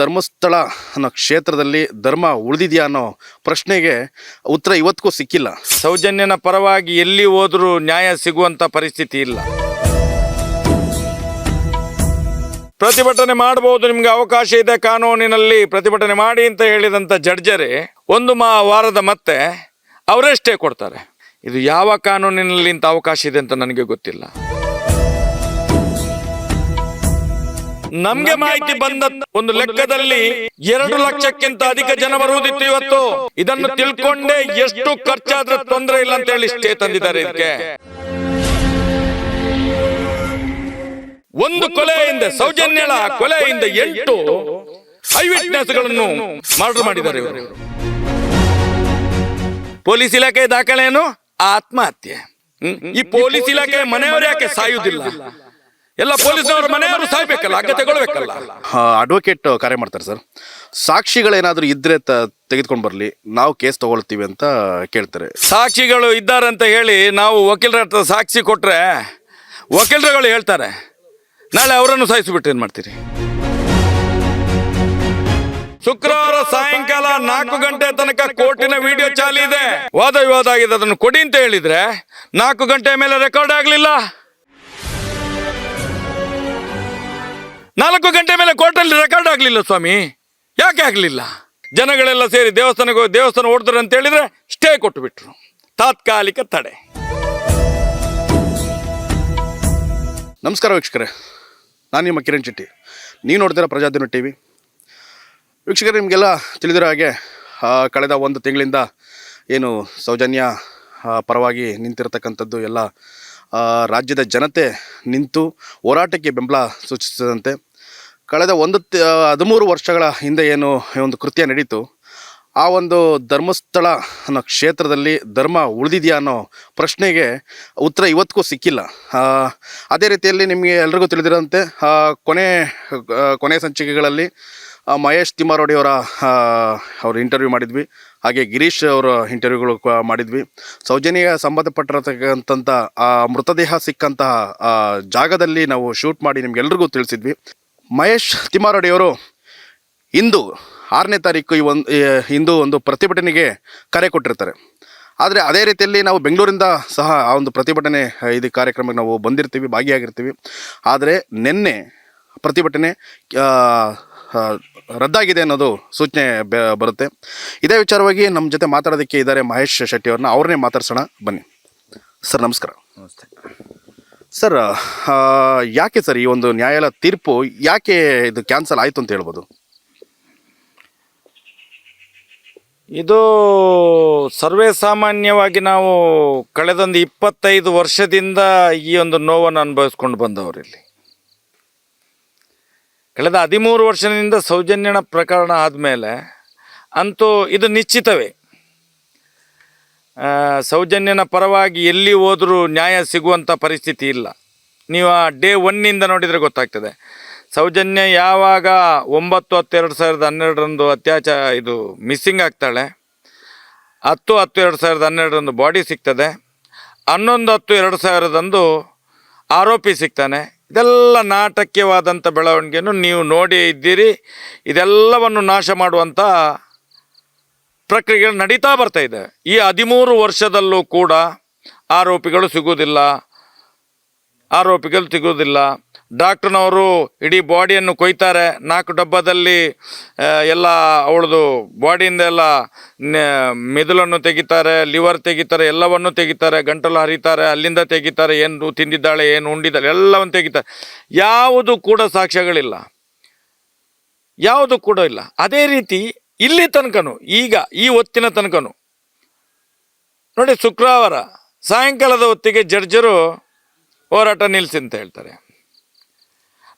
ಧರ್ಮಸ್ಥಳ ಅನ್ನೋ ಕ್ಷೇತ್ರದಲ್ಲಿ ಧರ್ಮ ಉಳಿದಿದೆಯಾ ಅನ್ನೋ ಪ್ರಶ್ನೆಗೆ ಉತ್ತರ ಇವತ್ತಿಗೂ ಸಿಕ್ಕಿಲ್ಲ. ಸೌಜನ್ಯನ ಪರವಾಗಿ ಎಲ್ಲಿ ಹೋದರೂ ನ್ಯಾಯ ಸಿಗುವಂಥ ಪರಿಸ್ಥಿತಿ ಇಲ್ಲ. ಪ್ರತಿಭಟನೆ ಮಾಡಬಹುದು, ನಿಮಗೆ ಅವಕಾಶ ಇದೆ, ಕಾನೂನಿನಲ್ಲಿ ಪ್ರತಿಭಟನೆ ಮಾಡಿ ಅಂತ ಹೇಳಿದಂಥ ಜಡ್ಜರೇ ಒಂದು ವಾರದ ಮತ್ತೆ ಅವರೇ ಸ್ಟೇ ಕೊಡ್ತಾರೆ. ಇದು ಯಾವ ಕಾನೂನಿನಲ್ಲಿ ಇಂಥ ಅವಕಾಶ ಇದೆ ಅಂತ ನನಗೆ ಗೊತ್ತಿಲ್ಲ. ನಮ್ಗೆ ಮಾಹಿತಿ ಬಂದ ಒಂದು ಲೆಕ್ಕದಲ್ಲಿ 2 ಲಕ್ಷಕ್ಕಿಂತ ಅಧಿಕ ಜನ ಬರುವುದಿತ್ತು ಇವತ್ತು. ಇದನ್ನು ತಿಳ್ಕೊಂಡೇ ಎಷ್ಟು ಖರ್ಚಾದ್ರೆ ತೊಂದರೆ ಇಲ್ಲ ಅಂತ ಹೇಳಿ ಸ್ಟೇ ತಂದಿದ್ದಾರೆ. ಇದಕ್ಕೆ ಒಂದು ಕೊಲೆಯಿಂದ, ಸೌಜನ್ಯಳ ಕೊಲೆಯಿಂದ 8 ಐ ವಿಟ್ನೆಸ್ಗಳನ್ನು ಮರ್ಡರ್ ಮಾಡಿದ್ದಾರೆ ಇವರು. ಪೊಲೀಸ್ ಇಲಾಖೆ ದಾಖಲೆ ಏನು? ಆತ್ಮಹತ್ಯೆ. ಈ ಪೊಲೀಸ್ ಇಲಾಖೆ ಮನೆಯವರು ಯಾಕೆ ಸಾಯುವುದಿಲ್ಲ? ಎಲ್ಲ ಪೊಲೀಸ್ನವರು ಮನೆಯವರು ಸಾಯ್ಬೇಕಲ್ಲ, ಅಗ್ಗ ತಗೊಳ್ಬೇಕಲ್ಲ. ಅಡ್ವೊಕೇಟ್ ಕಾರ್ಯ ಮಾಡ್ತಾರೆ ಸರ್. ಸಾಕ್ಷಿಗಳೇನಾದ್ರೂ ಇದ್ರೆ ತೆಗೆದುಕೊಂಡು ಬರಲಿ, ನಾವು ಕೇಸ್ ತಗೊಳ್ತೀವಿ ಅಂತ ಕೇಳ್ತಾರೆ. ಸಾಕ್ಷಿಗಳು ಇದ್ದಾರೆ ಅಂತ ಹೇಳಿ ನಾವು ವಕೀಲರ ಹತ್ರ ಸಾಕ್ಷಿ ಕೊಟ್ರೆ ವಕೀಲರುಗಳು ಹೇಳ್ತಾರೆ ನಾಳೆ ಅವರನ್ನು ಸಾಯಿಸಿಬಿಟ್ಟು ಏನ್ ಮಾಡ್ತೀರಿ? ಶುಕ್ರವಾರ ಸಾಯಂಕಾಲ 4 ಗಂಟೆ ತನಕ ಕೋರ್ಟಿನ ವಿಡಿಯೋ ಚಾಲಿ ಇದೆ. ವಾದ ವಿವಾದ ಆಗಿದೆ, ಅದನ್ನು ಕೊಡಿ ಅಂತ ಹೇಳಿದ್ರೆ 4 ಗಂಟೆ ಮೇಲೆ ರೆಕಾರ್ಡ್ ಆಗಲಿಲ್ಲ. 4 ಗಂಟೆ ಮೇಲೆ ಕೋರ್ಟಲ್ಲಿ ರೆಕಾರ್ಡ್ ಆಗಲಿಲ್ಲ. ಸ್ವಾಮಿ, ಯಾಕೆ ಆಗಲಿಲ್ಲ? ಜನಗಳೆಲ್ಲ ಸೇರಿ ದೇವಸ್ಥಾನ ಹೊಡೆದ್ರು ಅಂತ ಹೇಳಿದ್ರೆ ಸ್ಟೇ ಕೊಟ್ಟು ಬಿಟ್ರು. ತಾತ್ಕಾಲಿಕ ತಡೆ. ನಮಸ್ಕಾರ ವೀಕ್ಷಕರೇ, ನಾನು ನಿಮ್ಮ ಕಿರಣ್ ಶೆಟ್ಟಿ. ನೀವು ನೋಡ್ತೀರಾ ಪ್ರಜಾಧ್ವನಿ ಟಿವಿ. ವೀಕ್ಷಕರೇ, ನಿಮಗೆಲ್ಲ ತಿಳಿದಿರೋ ಹಾಗೆ ಕಳೆದ 1 ತಿಂಗಳಿಂದ ಏನು ಸೌಜನ್ಯ ಪರವಾಗಿ ನಿಂತಿರತಕ್ಕಂಥದ್ದು ಎಲ್ಲ ರಾಜ್ಯದ ಜನತೆ ನಿಂತು ಹೋರಾಟಕ್ಕೆ ಬೆಂಬಲ ಸೂಚಿಸಿದಂತೆ ಕಳೆದ 13 ವರ್ಷಗಳ ಹಿಂದೆ ಏನು ಒಂದು ಕೃತ್ಯ ನಡೀತು, ಆ ಒಂದು ಧರ್ಮಸ್ಥಳ ಅನ್ನೋ ಕ್ಷೇತ್ರದಲ್ಲಿ ಧರ್ಮ ಉಳಿದಿದೆಯಾ ಅನ್ನೋ ಪ್ರಶ್ನೆಗೆ ಉತ್ತರ ಇವತ್ತಿಗೂ ಸಿಕ್ಕಿಲ್ಲ. ಅದೇ ರೀತಿಯಲ್ಲಿ ನಿಮಗೆ ಎಲ್ರಿಗೂ ತಿಳಿದಿರೋಂತೆ ಕೊನೆ ಸಂಚಿಕೆಗಳಲ್ಲಿ ಮಹೇಶ್ ತಿಮ್ಮಾರೋಡಿ ಅವ್ರ ಇಂಟರ್ವ್ಯೂ ಮಾಡಿದ್ವಿ, ಹಾಗೆ ಗಿರೀಶ್ ಅವರ ಇಂಟರ್ವ್ಯೂಗಳು ಮಾಡಿದ್ವಿ. ಸೌಜನ್ಯ ಸಂಬಂಧಪಟ್ಟಿರತಕ್ಕಂಥ ಆ ಮೃತದೇಹ ಸಿಕ್ಕಂತಹ ಜಾಗದಲ್ಲಿ ನಾವು ಶೂಟ್ ಮಾಡಿ ನಿಮ್ಗೆಲ್ರಿಗೂ ತಿಳಿಸಿದ್ವಿ. ಮಹೇಶ್ ತಿಮ್ಮಾರೋಡಿಯವರು ಇಂದು 6ನೇ ತಾರೀಕು ಇಂದು ಒಂದು ಪ್ರತಿಭಟನೆಗೆ ಕರೆ ಕೊಟ್ಟಿರ್ತಾರೆ. ಆದರೆ ಅದೇ ರೀತಿಯಲ್ಲಿ ನಾವು ಬೆಂಗಳೂರಿಂದ ಸಹ ಆ ಒಂದು ಪ್ರತಿಭಟನೆ ಇದು ಕಾರ್ಯಕ್ರಮಕ್ಕೆ ನಾವು ಬಂದಿರ್ತೀವಿ, ಭಾಗಿಯಾಗಿರ್ತೀವಿ. ಆದರೆ ನಿನ್ನೆ ಪ್ರತಿಭಟನೆ ರದ್ದಾಗಿದೆ ಅನ್ನೋದು ಸೂಚನೆ ಬರುತ್ತೆ. ಇದೇ ವಿಚಾರವಾಗಿ ನಮ್ಮ ಜೊತೆ ಮಾತಾಡೋದಕ್ಕೆ ಇದ್ದಾರೆ ಮಹೇಶ್ ಶೆಟ್ಟಿ ಅವ್ರನ್ನ. ಅವ್ರನ್ನೇ ಮಾತಾಡ್ಸೋಣ ಬನ್ನಿ. ಸರ್ ನಮಸ್ಕಾರ. ನಮಸ್ತೆ ಸರ್. ಯಾಕೆ ಸರ್ ಈ ಒಂದು ನ್ಯಾಯಾಲಯ ತೀರ್ಪು ಯಾಕೆ ಇದು ಕ್ಯಾನ್ಸಲ್ ಆಯಿತು ಅಂತ ಹೇಳ್ಬೋದು? ಇದು ಸರ್ವೇ ಸಾಮಾನ್ಯವಾಗಿ ನಾವು ಕಳೆದೊಂದು 25 ವರ್ಷದಿಂದ ಈ ಒಂದು ನೋವನ್ನು ಅನುಭವಿಸ್ಕೊಂಡು ಬಂದವರಿಲ್ಲಿ. ಕಳೆದ 13 ವರ್ಷದಿಂದ ಸೌಜನ್ಯನ ಪ್ರಕರಣ ಆದಮೇಲೆ ಅಂತೂ ಇದು ನಿಶ್ಚಿತವೇ. ಸೌಜನ್ಯನ ಪರವಾಗಿ ಎಲ್ಲಿ ಹೋದರೂ ನ್ಯಾಯ ಸಿಗುವಂಥ ಪರಿಸ್ಥಿತಿ ಇಲ್ಲ. ನೀವು ಆ ಡೇ 1ನಿಂದ ನೋಡಿದರೆ ಗೊತ್ತಾಗ್ತದೆ. ಸೌಜನ್ಯ ಯಾವಾಗ 9/10/2012 ಇದು ಮಿಸ್ಸಿಂಗ್ ಆಗ್ತಾಳೆ, 10/10/2012 ಬಾಡಿ ಸಿಗ್ತದೆ, 11/10/2000 ಆರೋಪಿ ಸಿಗ್ತಾನೆ. ಇದೆಲ್ಲ ನಾಟಕೀಯವಾದಂಥ ಬೆಳವಣಿಗೆಯನ್ನು ನೀವು ನೋಡಿ ಇದ್ದೀರಿ. ಇದೆಲ್ಲವನ್ನು ನಾಶ ಮಾಡುವಂಥ ಪ್ರಕ್ರಿಯೆಗಳು ನಡೀತಾ ಬರ್ತಾ ಇದೆ. ಈ 13 ವರ್ಷದಲ್ಲೂ ಕೂಡ ಆರೋಪಿಗಳು ಸಿಗೋದಿಲ್ಲ. ಡಾಕ್ಟ್ರನವರು ಇಡೀ ಬಾಡಿಯನ್ನು ಕೊಯ್ತಾರೆ. 4 ಡಬ್ಬದಲ್ಲಿ ಎಲ್ಲ ಅವಳದು ಬಾಡಿಯಿಂದ ಎಲ್ಲ ಮೆದುಳನ್ನು ತೆಗಿತಾರೆ, ಲಿವರ್ ತೆಗಿತಾರೆ, ಎಲ್ಲವನ್ನು ತೆಗಿತಾರೆ, ಗಂಟಲು ಹರಿತಾರೆ, ಅಲ್ಲಿಂದ ತೆಗಿತಾರೆ, ಏನು ತಿಂದಿದ್ದಾಳೆ, ಏನು ಉಂಡಿದ್ದಾಳೆ, ಎಲ್ಲವನ್ನು ತೆಗಿತಾರೆ. ಯಾವುದು ಕೂಡ ಸಾಕ್ಷ್ಯಗಳಿಲ್ಲ, ಯಾವುದು ಕೂಡ ಇಲ್ಲ. ಅದೇ ರೀತಿ ಇಲ್ಲಿ ತನಕನೂ, ಈಗ ಈ ಹೊತ್ತಿನ ತನಕನೂ ನೋಡಿ, ಶುಕ್ರವಾರ ಸಾಯಂಕಾಲದ ಹೊತ್ತಿಗೆ ಜಡ್ಜರು ಹೋರಾಟ ನಿಲ್ಲಿಸಿ ಅಂತ ಹೇಳ್ತಾರೆ.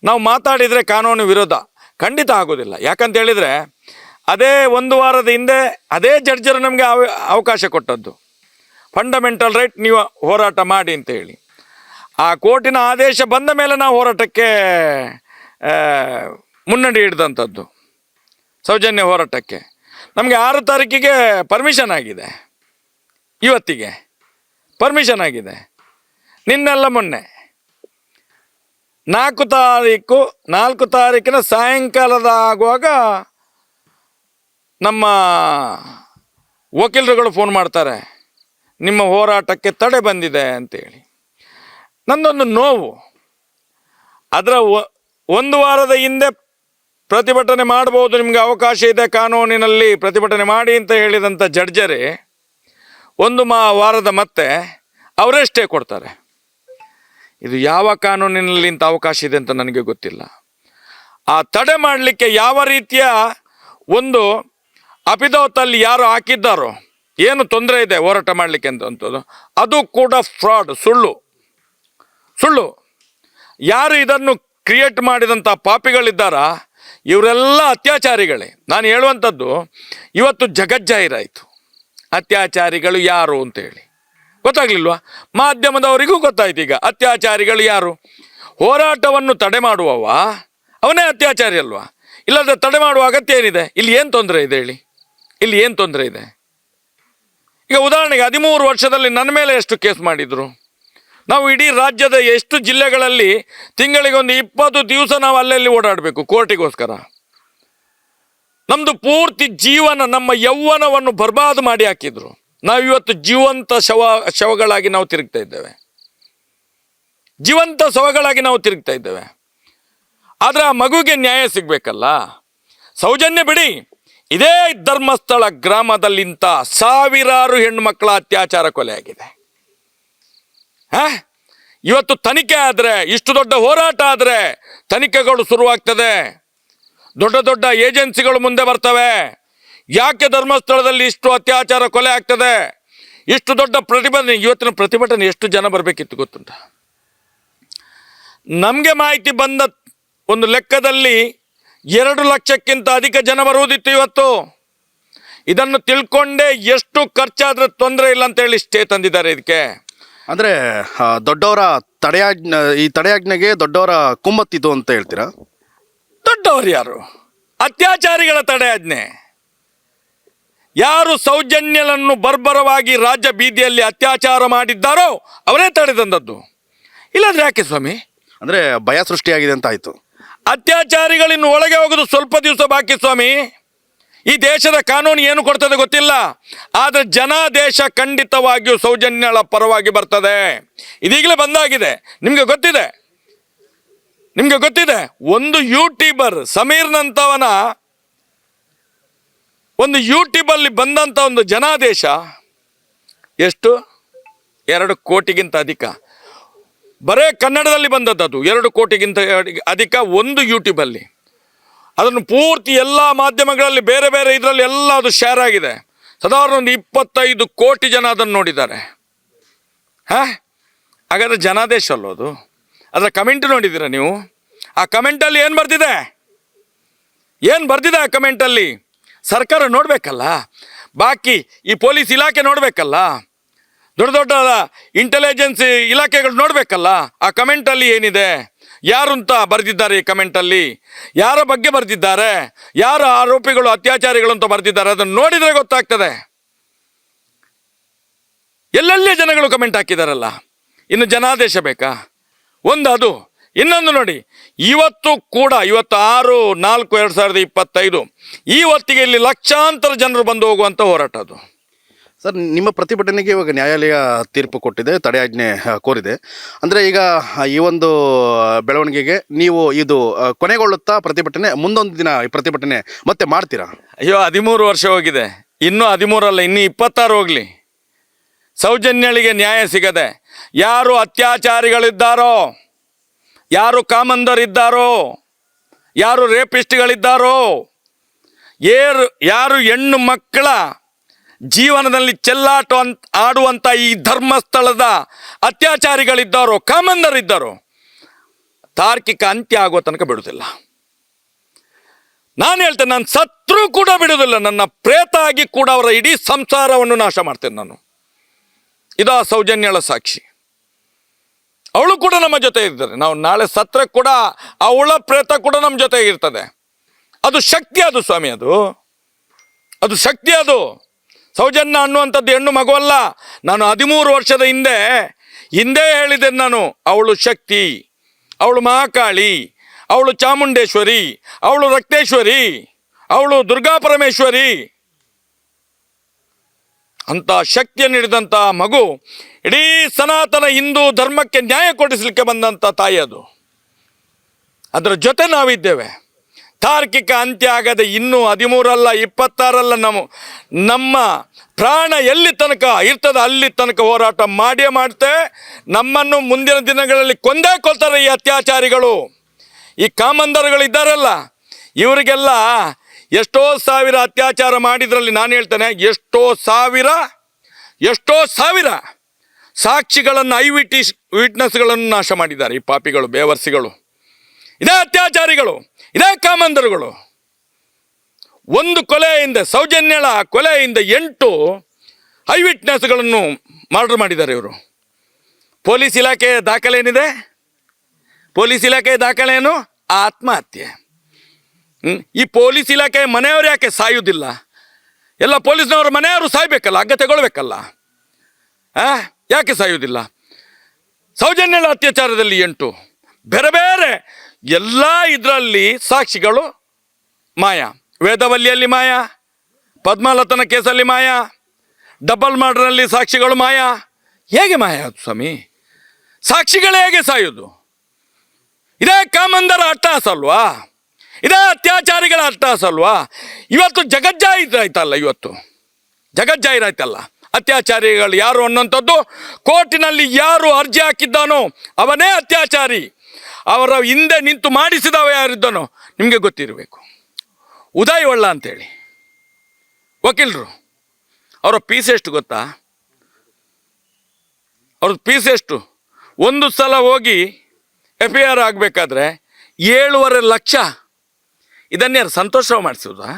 ನಾವು ಮಾತಾಡಿದರೆ ಕಾನೂನು ವಿರೋಧ ಖಂಡಿತ ಆಗೋದಿಲ್ಲ. ಯಾಕಂತ ಹೇಳಿದರೆ ಅದೇ 1 ವಾರದ ಹಿಂದೆ ಅದೇ ಜಡ್ಜರು ನಮಗೆ ಅವಕಾಶ ಕೊಟ್ಟದ್ದು, ಫಂಡಮೆಂಟಲ್ ರೈಟ್ ನೀವು ಹೋರಾಟ ಮಾಡಿ ಅಂತ ಹೇಳಿ. ಆ ಕೋರ್ಟಿನ ಆದೇಶ ಬಂದ ಮೇಲೆ ನಾವು ಹೋರಾಟಕ್ಕೆ ಮುನ್ನಡೆ ಹಿಡಿದಂಥದ್ದು. ಸೌಜನ್ಯ ಹೋರಾಟಕ್ಕೆ ನಮಗೆ 6 ತಾರೀಕಿಗೆ ಪರ್ಮಿಷನ್ ಆಗಿದೆ, ಇವತ್ತಿಗೆ ಪರ್ಮಿಷನ್ ಆಗಿದೆ. ನಿನ್ನೆಲ್ಲ ಮೊನ್ನೆ 4 ತಾರೀಕಿನ ಸಾಯಂಕಾಲದ ಆಗುವಾಗ ನಮ್ಮ ವಕೀಲರುಗಳು ಫೋನ್ ಮಾಡ್ತಾರೆ, ನಿಮ್ಮ ಹೋರಾಟಕ್ಕೆ ತಡೆ ಬಂದಿದೆ ಅಂತೇಳಿ. ನನ್ನೊಂದು ನೋವು, ಅದರ 1 ವಾರದ ಹಿಂದೆ ಪ್ರತಿಭಟನೆ ಮಾಡ್ಬೋದು, ನಿಮಗೆ ಅವಕಾಶ ಇದೆ ಕಾನೂನಿನಲ್ಲಿ ಪ್ರತಿಭಟನೆ ಮಾಡಿ ಅಂತ ಹೇಳಿದಂಥ ಜಡ್ಜರೇ 1 ವಾರದ ಮತ್ತೆ ಅವರೇ ಸ್ಟೇ ಕೊಡ್ತಾರೆ. ಇದು ಯಾವ ಕಾನೂನಿನಲ್ಲಿ ಇಂಥ ಅವಕಾಶ ಇದೆ ಅಂತ ನನಗೆ ಗೊತ್ತಿಲ್ಲ. ಆ ತಡೆ ಮಾಡಲಿಕ್ಕೆ ಯಾವ ರೀತಿಯ ಒಂದು ಅಪಿದೋತಲ್ಲಿ ಯಾರು ಹಾಕಿದ್ದಾರೋ, ಏನು ತೊಂದರೆ ಇದೆ ಹೋರಾಟ ಮಾಡಲಿಕ್ಕೆ ಅಂತದ್ದು, ಅದು ಕೂಡ ಫ್ರಾಡ್, ಸುಳ್ಳು. ಯಾರು ಇದನ್ನು ಕ್ರಿಯೇಟ್ ಮಾಡಿದಂಥ ಪಾಪಿಗಳಿದ್ದಾರ ಇವರೆಲ್ಲ ಅತ್ಯಾಚಾರಿಗಳೇ. ನಾನು ಹೇಳುವಂಥದ್ದು ಇವತ್ತು ಜಗಜ್ಜಾಹೀರಾಯಿತು, ಅತ್ಯಾಚಾರಿಗಳು ಯಾರು ಅಂತೇಳಿ. ಗೊತ್ತಾಗ್ಲಿಲ್ವಾ? ಮಾಧ್ಯಮದವರಿಗೂ ಗೊತ್ತಾಯ್ತು ಈಗ ಅತ್ಯಾಚಾರಿಗಳು ಯಾರು. ಹೋರಾಟವನ್ನು ತಡೆ ಮಾಡುವವ ಅವನೇ ಅತ್ಯಾಚಾರಿ ಅಲ್ವಾ? ಇಲ್ಲದ್ರೆ ತಡೆ ಮಾಡುವ ಅಗತ್ಯ ಏನಿದೆ? ಇಲ್ಲಿ ಏನು ತೊಂದರೆ ಇದೆ ಹೇಳಿ? ಇಲ್ಲಿ ಏನು ತೊಂದರೆ ಇದೆ? ಈಗ ಉದಾಹರಣೆಗೆ 13 ವರ್ಷದಲ್ಲಿ ನನ್ನ ಮೇಲೆ ಎಷ್ಟು ಕೇಸ್ ಮಾಡಿದ್ರು? ನಾವು ಇಡೀ ರಾಜ್ಯದ ಎಷ್ಟು ಜಿಲ್ಲೆಗಳಲ್ಲಿ ತಿಂಗಳಿಗೊಂದು 20 ದಿವಸ ನಾವು ಅಲ್ಲಲ್ಲಿ ಓಡಾಡಬೇಕು ಕೋರ್ಟಿಗೋಸ್ಕರ. ನಮ್ಮದು ಪೂರ್ತಿ ಜೀವನ, ನಮ್ಮ ಯೌವನವನ್ನು ಬರ್ಬಾದ್ ಮಾಡಿ ಹಾಕಿದ್ರು. ನಾವಿವತ್ತು ಜೀವಂತ ಶವಗಳಾಗಿ ನಾವು ತಿರುಗ್ತಾ ಇದ್ದೇವೆ, ಜೀವಂತ ಶವಗಳಾಗಿ ನಾವು ತಿರುಗ್ತಾ ಇದ್ದೇವೆ. ಆದರೆ ಆ ಮಗುವಿಗೆ ನ್ಯಾಯ ಸಿಗಬೇಕಲ್ಲ. ಸೌಜನ್ಯ ಬಿಡಿ, ಇದೇ ಧರ್ಮಸ್ಥಳ ಗ್ರಾಮದಲ್ಲಿಂತ ಸಾವಿರಾರು ಹೆಣ್ಣುಮಕ್ಕಳ ಅತ್ಯಾಚಾರ ಕೊಲೆ ಆಗಿದೆ. ಇವತ್ತು ತನಿಖೆ ಆದರೆ, ಇಷ್ಟು ದೊಡ್ಡ ಹೋರಾಟ ಆದರೆ ತನಿಖೆಗಳು ಶುರುವಾಗ್ತದೆ, ದೊಡ್ಡ ದೊಡ್ಡ ಏಜೆನ್ಸಿಗಳು ಮುಂದೆ ಬರ್ತವೆ. ಯಾಕೆ ಧರ್ಮಸ್ಥಳದಲ್ಲಿ ಇಷ್ಟು ಅತ್ಯಾಚಾರ ಕೊಲೆ ಆಗ್ತದೆ? ಇಷ್ಟು ದೊಡ್ಡ ಪ್ರತಿಭಟನೆ, ಇವತ್ತಿನ ಪ್ರತಿಭಟನೆ ಎಷ್ಟು ಜನ ಬರಬೇಕಿತ್ತು ಗೊತ್ತುಂಟ? ನಮಗೆ ಮಾಹಿತಿ ಬಂದ ಒಂದು ಲೆಕ್ಕದಲ್ಲಿ 2 ಲಕ್ಷಕ್ಕಿಂತ ಅಧಿಕ ಜನ ಬರುವುದಿತ್ತು ಇವತ್ತು. ಇದನ್ನು ತಿಳ್ಕೊಂಡೇ ಎಷ್ಟು ಖರ್ಚಾದ್ರೆ ತೊಂದರೆ ಇಲ್ಲ ಅಂತ ಹೇಳಿ ಸ್ಟೇ ತಂದಿದ್ದಾರೆ ಇದಕ್ಕೆ. ಅಂದರೆ ದೊಡ್ಡವರ ಈ ತಡೆಯಾಜ್ಞೆಗೆ ದೊಡ್ಡವರ ಕುಮ್ಮತ್ತಿತು ಅಂತ ಹೇಳ್ತೀರಾ? ದೊಡ್ಡವರು ಯಾರು? ಅತ್ಯಾಚಾರಿಗಳ ತಡೆಯಾಜ್ಞೆ. ಯಾರು ಸೌಜನ್ಯಲನ್ನು ಬರ್ಬರವಾಗಿ ರಾಜ್ಯ ಬೀದಿಯಲ್ಲಿ ಅತ್ಯಾಚಾರ ಮಾಡಿದ್ದಾರೋ ಅವರೇ ತಡೆ ತಂದದ್ದು. ಇಲ್ಲಾಂದ್ರೆ ಯಾಕೆ ಸ್ವಾಮಿ? ಅಂದರೆ ಭಯ ಸೃಷ್ಟಿಯಾಗಿದೆ ಅಂತ ಆಯಿತು. ಅತ್ಯಾಚಾರಿಗಳಿನ್ನು ಒಳಗೆ ಹೋಗೋದು ಸ್ವಲ್ಪ ದಿವಸ ಬಾಕಿ ಸ್ವಾಮಿ. ಈ ದೇಶದ ಕಾನೂನು ಏನು ಕೊಡ್ತದೆ ಗೊತ್ತಿಲ್ಲ, ಆದರೆ ಜನಾದೇಶ ಖಂಡಿತವಾಗಿಯೂ ಸೌಜನ್ಯಳ ಪರವಾಗಿ ಬರ್ತದೆ. ಇದೀಗಲೇ ಬಂದಾಗಿದೆ, ನಿಮಗೆ ಗೊತ್ತಿದೆ. ಒಂದು ಯೂಟ್ಯೂಬರ್ ಸಮೀರ್ನಂತವನ ಒಂದು ಯೂಟ್ಯೂಬಲ್ಲಿ ಬಂದಂಥ ಒಂದು ಜನಾದೇಶ ಎಷ್ಟು? 2 ಕೋಟಿಗಿಂತ ಅಧಿಕ. ಬರೇ ಕನ್ನಡದಲ್ಲಿ ಬಂದದ್ದು 2 ಕೋಟಿಗಿಂತ ಅಧಿಕ ಒಂದು ಯೂಟ್ಯೂಬಲ್ಲಿ. ಅದನ್ನು ಪೂರ್ತಿ ಎಲ್ಲ ಮಾಧ್ಯಮಗಳಲ್ಲಿ ಬೇರೆ ಬೇರೆ ಇದರಲ್ಲಿ ಎಲ್ಲ ಅದು ಶೇರ್ ಆಗಿದೆ. ಸಾಧಾರಣ ಒಂದು 25 ಕೋಟಿ ಜನ ಅದನ್ನು ನೋಡಿದ್ದಾರೆ. ಹಾಗಾದರೆ ಜನಾದೇಶ ಅಲ್ಲೋದು? ಅದರ ಕಮೆಂಟ್ ನೋಡಿದ್ದೀರಾ ನೀವು? ಆ ಕಮೆಂಟಲ್ಲಿ ಏನು ಬರ್ದಿದೆ? ಆ ಕಮೆಂಟಲ್ಲಿ ಸರ್ಕಾರ ನೋಡಬೇಕಲ್ಲ, ಬಾಕಿ ಈ ಪೊಲೀಸ್ ಇಲಾಖೆ ನೋಡಬೇಕಲ್ಲ, ದೊಡ್ಡ ದೊಡ್ಡ ಇಂಟೆಲಿಜೆನ್ಸ್ ಇಲಾಖೆಗಳು ನೋಡಬೇಕಲ್ಲ. ಆ ಕಮೆಂಟಲ್ಲಿ ಏನಿದೆ, ಯಾರು ಅಂತ ಬರೆದಿದ್ದಾರೆ, ಈ ಕಮೆಂಟಲ್ಲಿ ಯಾರ ಬಗ್ಗೆ ಬರೆದಿದ್ದಾರೆ, ಯಾರ ಆರೋಪಿಗಳು ಅತ್ಯಾಚಾರಿಗಳು ಅಂತ ಬರೆದಿದ್ದಾರೆ, ಅದನ್ನು ನೋಡಿದರೆ ಗೊತ್ತಾಗ್ತದೆ. ಎಲ್ಲೆಲ್ಲಿ ಜನಗಳು ಕಮೆಂಟ್ ಹಾಕಿದಾರಲ್ಲ. ಇನ್ನು ಜನಾದೇಶ ಬೇಕಾ? ಒಂದು ಅದು. ಇನ್ನೊಂದು ನೋಡಿ, ಇವತ್ತು 6/4/2025 ಈ ಹೊತ್ತಿಗೆ ಇಲ್ಲಿ ಲಕ್ಷಾಂತರ ಜನರು ಬಂದು ಹೋಗುವಂಥ ಹೋರಾಟ ಅದು. ಸರ್, ನಿಮ್ಮ ಪ್ರತಿಭಟನೆಗೆ ಇವಾಗ ನ್ಯಾಯಾಲಯ ತೀರ್ಪು ಕೊಟ್ಟಿದೆ, ತಡೆಯಾಜ್ಞೆ ಕೋರಿದೆ. ಅಂದರೆ ಈಗ ಈ ಒಂದು ಬೆಳವಣಿಗೆಗೆ ನೀವು ಇದು ಕೊನೆಗೊಳ್ಳುತ್ತಾ ಪ್ರತಿಭಟನೆ? ಮುಂದೊಂದು ದಿನ ಈ ಪ್ರತಿಭಟನೆ ಮತ್ತೆ ಮಾಡ್ತೀರಾ? ಅಯ್ಯೋ, 13 ವರ್ಷ ಹೋಗಿದೆ, ಇನ್ನೂ 13 ಅಲ್ಲ, ಇನ್ನೂ 26 ಹೋಗಲಿ. ಸೌಜನ್ಯಳಿಗೆ ನ್ಯಾಯ ಸಿಗದೆ ಯಾರು ಅತ್ಯಾಚಾರಿಗಳಿದ್ದಾರೋ, ಯಾರು ಕಾಮಂದರಿದ್ದಾರೋ, ಯಾರು ರೇಪಿಸ್ಟ್ಗಳಿದ್ದಾರೋ, ಯಾರು ಹೆಣ್ಣು ಮಕ್ಕಳ ಜೀವನದಲ್ಲಿ ಚೆಲ್ಲಾಟ ಆಡುವಂಥ ಈ ಧರ್ಮಸ್ಥಳದ ಅತ್ಯಾಚಾರಿಗಳಿದ್ದಾರೋ, ಕಾಮಂದರಿದ್ದಾರೋ, ತಾರ್ಕಿಕ ಅಂತ್ಯ ಆಗೋ ತನಕ ಬಿಡುವುದಿಲ್ಲ. ನಾನು ಹೇಳ್ತೇನೆ, ನಾನು ಸತ್ರೂ ಕೂಡ ಬಿಡುವುದಿಲ್ಲ. ನನ್ನ ಪ್ರೇತ ಆಗಿ ಕೂಡ ಅವರ ಇಡೀ ಸಂಸಾರವನ್ನು ನಾಶ ಮಾಡ್ತೇನೆ ನಾನು. ಇದಾ ಸೌಜನ್ಯಳ ಸಾಕ್ಷಿ. ಅವಳು ಕೂಡ ನಮ್ಮ ಜೊತೆ ಇರ್ತಾರೆ. ನಾವು ನಾಳೆ ಸತ್ರ ಕೂಡ ಅವಳ ಪ್ರೇತ ಕೂಡ ನಮ್ಮ ಜೊತೆ ಇರ್ತದೆ. ಅದು ಶಕ್ತಿ, ಅದು ಸ್ವಾಮಿ, ಅದು ಶಕ್ತಿ. ಅದು ಸೌಜನ್ಯ ಅನ್ನುವಂಥದ್ದು ಹೆಣ್ಣು ಮಗುವಲ್ಲ. ನಾನು 13 ವರ್ಷದ ಹಿಂದೆ ಹೇಳಿದೆ ನಾನು, ಅವಳು ಶಕ್ತಿ, ಅವಳು ಮಹಾಕಾಳಿ, ಅವಳು ಚಾಮುಂಡೇಶ್ವರಿ, ಅವಳು ರಕ್ತೇಶ್ವರಿ, ಅವಳು ದುರ್ಗಾ ಪರಮೇಶ್ವರಿ ಅಂತ ಶಕ್ತಿಯನ್ನು ಹಿಡಿದಂಥ ಮಗು, ಇಡೀ ಸನಾತನ ಹಿಂದೂ ಧರ್ಮಕ್ಕೆ ನ್ಯಾಯ ಕೊಡಿಸಲಿಕ್ಕೆ ಬಂದಂಥ ತಾಯಿ ಅದು. ಅದರ ಜೊತೆ ನಾವಿದ್ದೇವೆ. ತಾರ್ಕಿಕ ಅಂತ್ಯ ಆಗದೆ ಇನ್ನೂ 13 ಅಲ್ಲ 26 ಅಲ್ಲ, ನಮ್ಮ ಪ್ರಾಣ ಎಲ್ಲಿ ತನಕ ಇರ್ತದೆ ಅಲ್ಲಿ ತನಕ ಹೋರಾಟ ಮಾಡಿಯೇ ಮಾಡ್ತೇವೆ. ನಮ್ಮನ್ನು ಮುಂದಿನ ದಿನಗಳಲ್ಲಿ ಕೊಂದೇ ಕೊಲ್ತಾರೆ ಈ ಅತ್ಯಾಚಾರಿಗಳು. ಈ ಕಾಮಂದರುಗಳು ಇದ್ದಾರಲ್ಲ, ಇವರಿಗೆಲ್ಲ ಎಷ್ಟೋ ಸಾವಿರ ಅತ್ಯಾಚಾರ ಮಾಡಿದ್ರಲ್ಲಿ ನಾನು ಹೇಳ್ತೇನೆ, ಎಷ್ಟೋ ಸಾವಿರ ಸಾಕ್ಷಿಗಳನ್ನು ವಿಟ್ನೆಸ್ಗಳನ್ನು ನಾಶ ಮಾಡಿದ್ದಾರೆ ಈ ಪಾಪಿಗಳು, ಬೇವರ್ಸಿಗಳು. ಇದೇ ಅತ್ಯಾಚಾರಿಗಳು, ಇದೇ ಕಾಮಂದರುಗಳು. ಒಂದು ಕೊಲೆಯಿಂದ, ಸೌಜನ್ಯಳ ಕೊಲೆಯಿಂದ 8 ವಿಟ್ನೆಸ್ಗಳನ್ನು ಮರ್ಡರ್ ಮಾಡಿದ್ದಾರೆ ಇವರು. ಪೊಲೀಸ್ ಇಲಾಖೆ ದಾಖಲೆ ಏನಿದೆ? ಪೊಲೀಸ್ ಇಲಾಖೆ ದಾಖಲೆ ಏನು? ಆತ್ಮಹತ್ಯೆ. ಈ ಪೊಲೀಸ್ ಇಲಾಖೆ ಮನೆಯವರು ಯಾಕೆ ಸಾಯುವುದಿಲ್ಲ? ಎಲ್ಲ ಪೊಲೀಸ್ನವರು ಮನೆಯವರು ಸಾಯ್ಬೇಕಲ್ಲ, ಅಗ್ಗ ತಗೊಳ್ಬೇಕಲ್ಲ, ಯಾಕೆ ಸಾಯುವುದಿಲ್ಲ? ಸೌಜನ್ಯಳ ಅತ್ಯಾಚಾರದಲ್ಲಿ 8 ಬೇರೆ ಬೇರೆ ಎಲ್ಲ ಇದರಲ್ಲಿ ಸಾಕ್ಷಿಗಳು ಮಾಯ. ವೇದವಲ್ಲಿಯಲ್ಲಿ ಮಾಯ, ಪದ್ಮಲತನ ಕೇಸಲ್ಲಿ ಮಾಯ, ಡಬಲ್ ಮರ್ಡರ್ನಲ್ಲಿ ಸಾಕ್ಷಿಗಳು ಮಾಯ. ಹೇಗೆ ಮಾಯ ಅದು ಸ್ವಾಮಿ? ಸಾಕ್ಷಿಗಳೇ ಹೇಗೆ ಸಾಯೋದು? ಇದೇ ಕಾಮಂದರ ಅಟ್ಟಹಾಸ ಅಲ್ವಾ? ಇದೇ ಅತ್ಯಾಚಾರಿಗಳ ಅಟ್ಟಹಾಸ ಅಲ್ವಾ? ಇವತ್ತು ಜಗಜ್ಜಾಹಿರಾಯ್ತಲ್ಲ, ಇವತ್ತು ಜಗಜ್ಜಾಹಿರಾಯ್ತಲ್ಲ. ಅತ್ಯಾಚಾರಿಗಳು ಯಾರು ಅನ್ನೋಂಥದ್ದು ಕೋರ್ಟಿನಲ್ಲಿ ಯಾರು ಅರ್ಜಿ ಹಾಕಿದ್ದಾನೋ ಅವನೇ ಅತ್ಯಾಚಾರಿ. ಅವರ ಹಿಂದೆ ನಿಂತು ಮಾಡಿಸಿದವ ಯಾರಿದ್ದಾನೋ ನಿಮಗೆ ಗೊತ್ತಿರಬೇಕು. ಉದಯ್ ಒಳ್ಳ ಅಂತೇಳಿ ವಕೀಲರು, ಅವರ ಫೀಸ್ ಎಷ್ಟು ಗೊತ್ತಾ? ಅವ್ರದ್ದು ಫೀಸ್ ಎಷ್ಟು? ಒಂದು ಸಲ ಹೋಗಿ FIR ಆಗಬೇಕಾದ್ರೆ 7.5 ಲಕ್ಷ. ಇದನ್ಯಾರು ಸಂತೋಷವು ಮಾಡಿಸೋದಾ?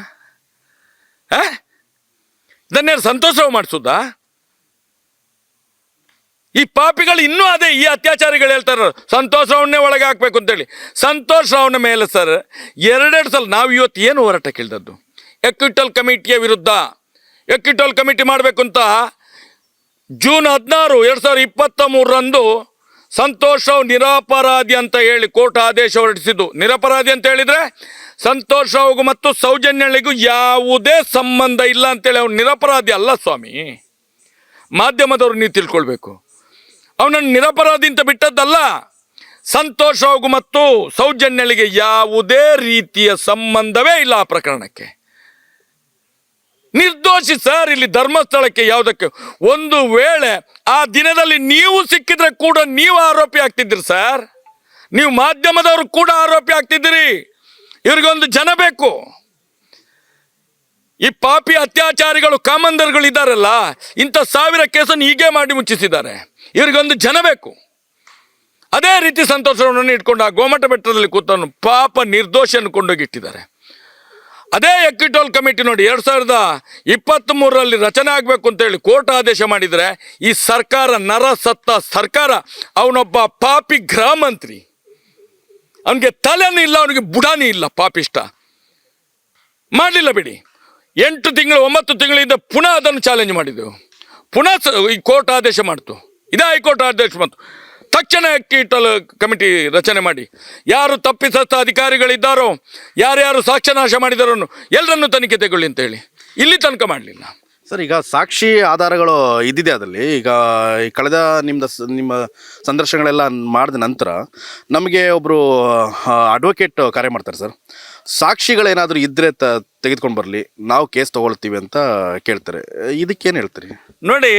ಇದನ್ಯಾರು ಸಂತೋಷವು ಮಾಡಿಸೋದಾ? ಈ ಪಾಪಿಗಳು ಇನ್ನೂ ಅದೇ, ಈ ಅತ್ಯಾಚಾರಿಗಳು ಹೇಳ್ತಾರೆ ಸಂತೋಷ್ ರಾವ್ನೇ ಒಳಗೆ ಹಾಕಬೇಕು ಅಂತೇಳಿ. ಸಂತೋಷ್ ರಾವ್ನ ಮೇಲೆ ಸರ್ 2 ಸಲ ನಾವು ಇವತ್ತು ಏನು ಹೋರಾಟ ಕೇಳಿದದ್ದು? ಎಕ್ವಿಟಲ್ ಕಮಿಟಿಯ ವಿರುದ್ಧ ಎಕ್ವಿಟಲ್ ಕಮಿಟಿ ಮಾಡಬೇಕು ಅಂತ ಜೂನ್ 16, 2023ರಂದು ಸಂತೋಷ್ ರಾವ್ ನಿರಪರಾಧಿ ಅಂತ ಹೇಳಿ ಕೋರ್ಟ್ ಆದೇಶ ಹೊರಡಿಸಿದ್ದು. ನಿರಪರಾಧಿ ಅಂತ ಹೇಳಿದರೆ ಸಂತೋಷ್ ರಾವ್ಗೂ ಮತ್ತು ಸೌಜನ್ಯಳಿಗೂ ಯಾವುದೇ ಸಂಬಂಧ ಇಲ್ಲ ಅಂತೇಳಿ ಅವ್ನು ನಿರಪರಾಧಿ ಅಲ್ಲ ಸ್ವಾಮಿ. ಮಾಧ್ಯಮದವ್ರು ನೀವು ತಿಳ್ಕೊಳ್ಬೇಕು. ಅವನನ್ನು ನಿರಪರಾಧಿ ಅಂತ ಬಿಟ್ಟದ್ದಲ್ಲ. ಸಂತೋಷ್ ರಾವ್ಗೂ ಮತ್ತು ಸೌಜನ್ಯಳಿಗೆ ಯಾವುದೇ ರೀತಿಯ ಸಂಬಂಧವೇ ಇಲ್ಲ ಆ ಪ್ರಕರಣಕ್ಕೆ. ನಿರ್ದೋಷಿ ಸರ್. ಇಲ್ಲಿ ಧರ್ಮಸ್ಥಳಕ್ಕೆ ಯಾವುದಕ್ಕೆ, ಒಂದು ವೇಳೆ ಆ ದಿನದಲ್ಲಿ ನೀವು ಸಿಕ್ಕಿದ್ರೆ ಕೂಡ ನೀವು ಆರೋಪಿ ಆಗ್ತಿದ್ದೀರಿ ಸರ್. ನೀವು ಮಾಧ್ಯಮದವರು ಕೂಡ ಆರೋಪಿ ಆಗ್ತಿದ್ದೀರಿ. ಇವ್ರಿಗೊಂದು ಜನ ಬೇಕು. ಈ ಪಾಪಿ ಅತ್ಯಾಚಾರಿಗಳು ಕಾಮಂದರುಗಳು ಇದ್ದಾರಲ್ಲ, ಇಂಥ 1000 ಕೇಸನ್ನು ಹೀಗೆ ಮಾಡಿ ಮುಚ್ಚಿಸಿದ್ದಾರೆ. ಇವ್ರಿಗೊಂದು ಜನ ಬೇಕು. ಅದೇ ರೀತಿ ಸಂತೋಷವನ್ನು ಇಟ್ಕೊಂಡು ಆ ಗೋಮಟ ಬೆಟ್ಟದಲ್ಲಿ ಕೂತವನು ಪಾಪ ನಿರ್ದೋಷಿಯನ್ನು ಕೊಂಡೋಗಿಟ್ಟಿದ್ದಾರೆ. ಅದೇ ಎಕ್ವಿಟಲ್ ಕಮಿಟಿ ನೋಡಿ 2023ರಲ್ಲಿ ರಚನೆ ಆಗಬೇಕು ಅಂತೇಳಿ ಕೋರ್ಟ್ ಆದೇಶ ಮಾಡಿದರೆ ಈ ಸರ್ಕಾರ ನರಸತ್ತ ಸರ್ಕಾರ. ಅವನೊಬ್ಬ ಪಾಪಿ ಗೃಹ ಮಂತ್ರಿ, ಅವನಿಗೆ ತಲೆನೂ ಇಲ್ಲ, ಅವನಿಗೆ ಬುಡಾನಿ ಇಲ್ಲ, ಪಾಪಿಷ್ಟ. ಮಾಡಲಿಲ್ಲ ಬಿಡಿ. 8 ತಿಂಗಳು 9 ತಿಂಗಳಿಂದ ಪುನಃ ಅದನ್ನು ಚಾಲೆಂಜ್ ಮಾಡಿದೆವು. ಪುನಃ ಈ ಕೋರ್ಟ್ ಆದೇಶ ಮಾಡ್ತು. ಇದೇ ಹೈಕೋರ್ಟ್ ಆದೇಶ ಬಂತು. ತಕ್ಷಣ ಎಕ್ವಿಟಲ್ ಕಮಿಟಿ ರಚನೆ ಮಾಡಿ ಯಾರು ತಪ್ಪಿತಸ್ಥ ಅಧಿಕಾರಿಗಳಿದ್ದಾರೋ, ಯಾರ್ಯಾರು ಸಾಕ್ಷ್ಯನಾಶ ಮಾಡಿದಾರೋ ಎಲ್ಲರನ್ನು ತನಿಖೆ ತೆಗೊಳ್ಳಿ ಅಂತೇಳಿ ಇಲ್ಲಿ ತನಕ ಮಾಡಲಿಲ್ಲ ಸರ್. ಈಗ ಸಾಕ್ಷಿ ಆಧಾರಗಳು ಇದ್ದಿದೆ ಅದರಲ್ಲಿ. ಈಗ ಈ ಕಳೆದ ನಿಮ್ಮ ಸಂದರ್ಶನಗಳೆಲ್ಲ ಮಾಡಿದ ನಂತರ ನಮಗೆ ಒಬ್ಬರು ಅಡ್ವೊಕೇಟ್ ಕಾರ್ಯ ಮಾಡ್ತಾರೆ ಸರ್. ಸಾಕ್ಷಿಗಳೇನಾದರೂ ಇದ್ದರೆ ತೆಗೆದುಕೊಂಡು ಬರಲಿ, ನಾವು ಕೇಸ್ ತೊಗೊಳ್ತೀವಿ ಅಂತ ಕೇಳ್ತಾರೆ. ಇದಕ್ಕೇನು ಹೇಳ್ತೀರಿ? ನೋಡಿ,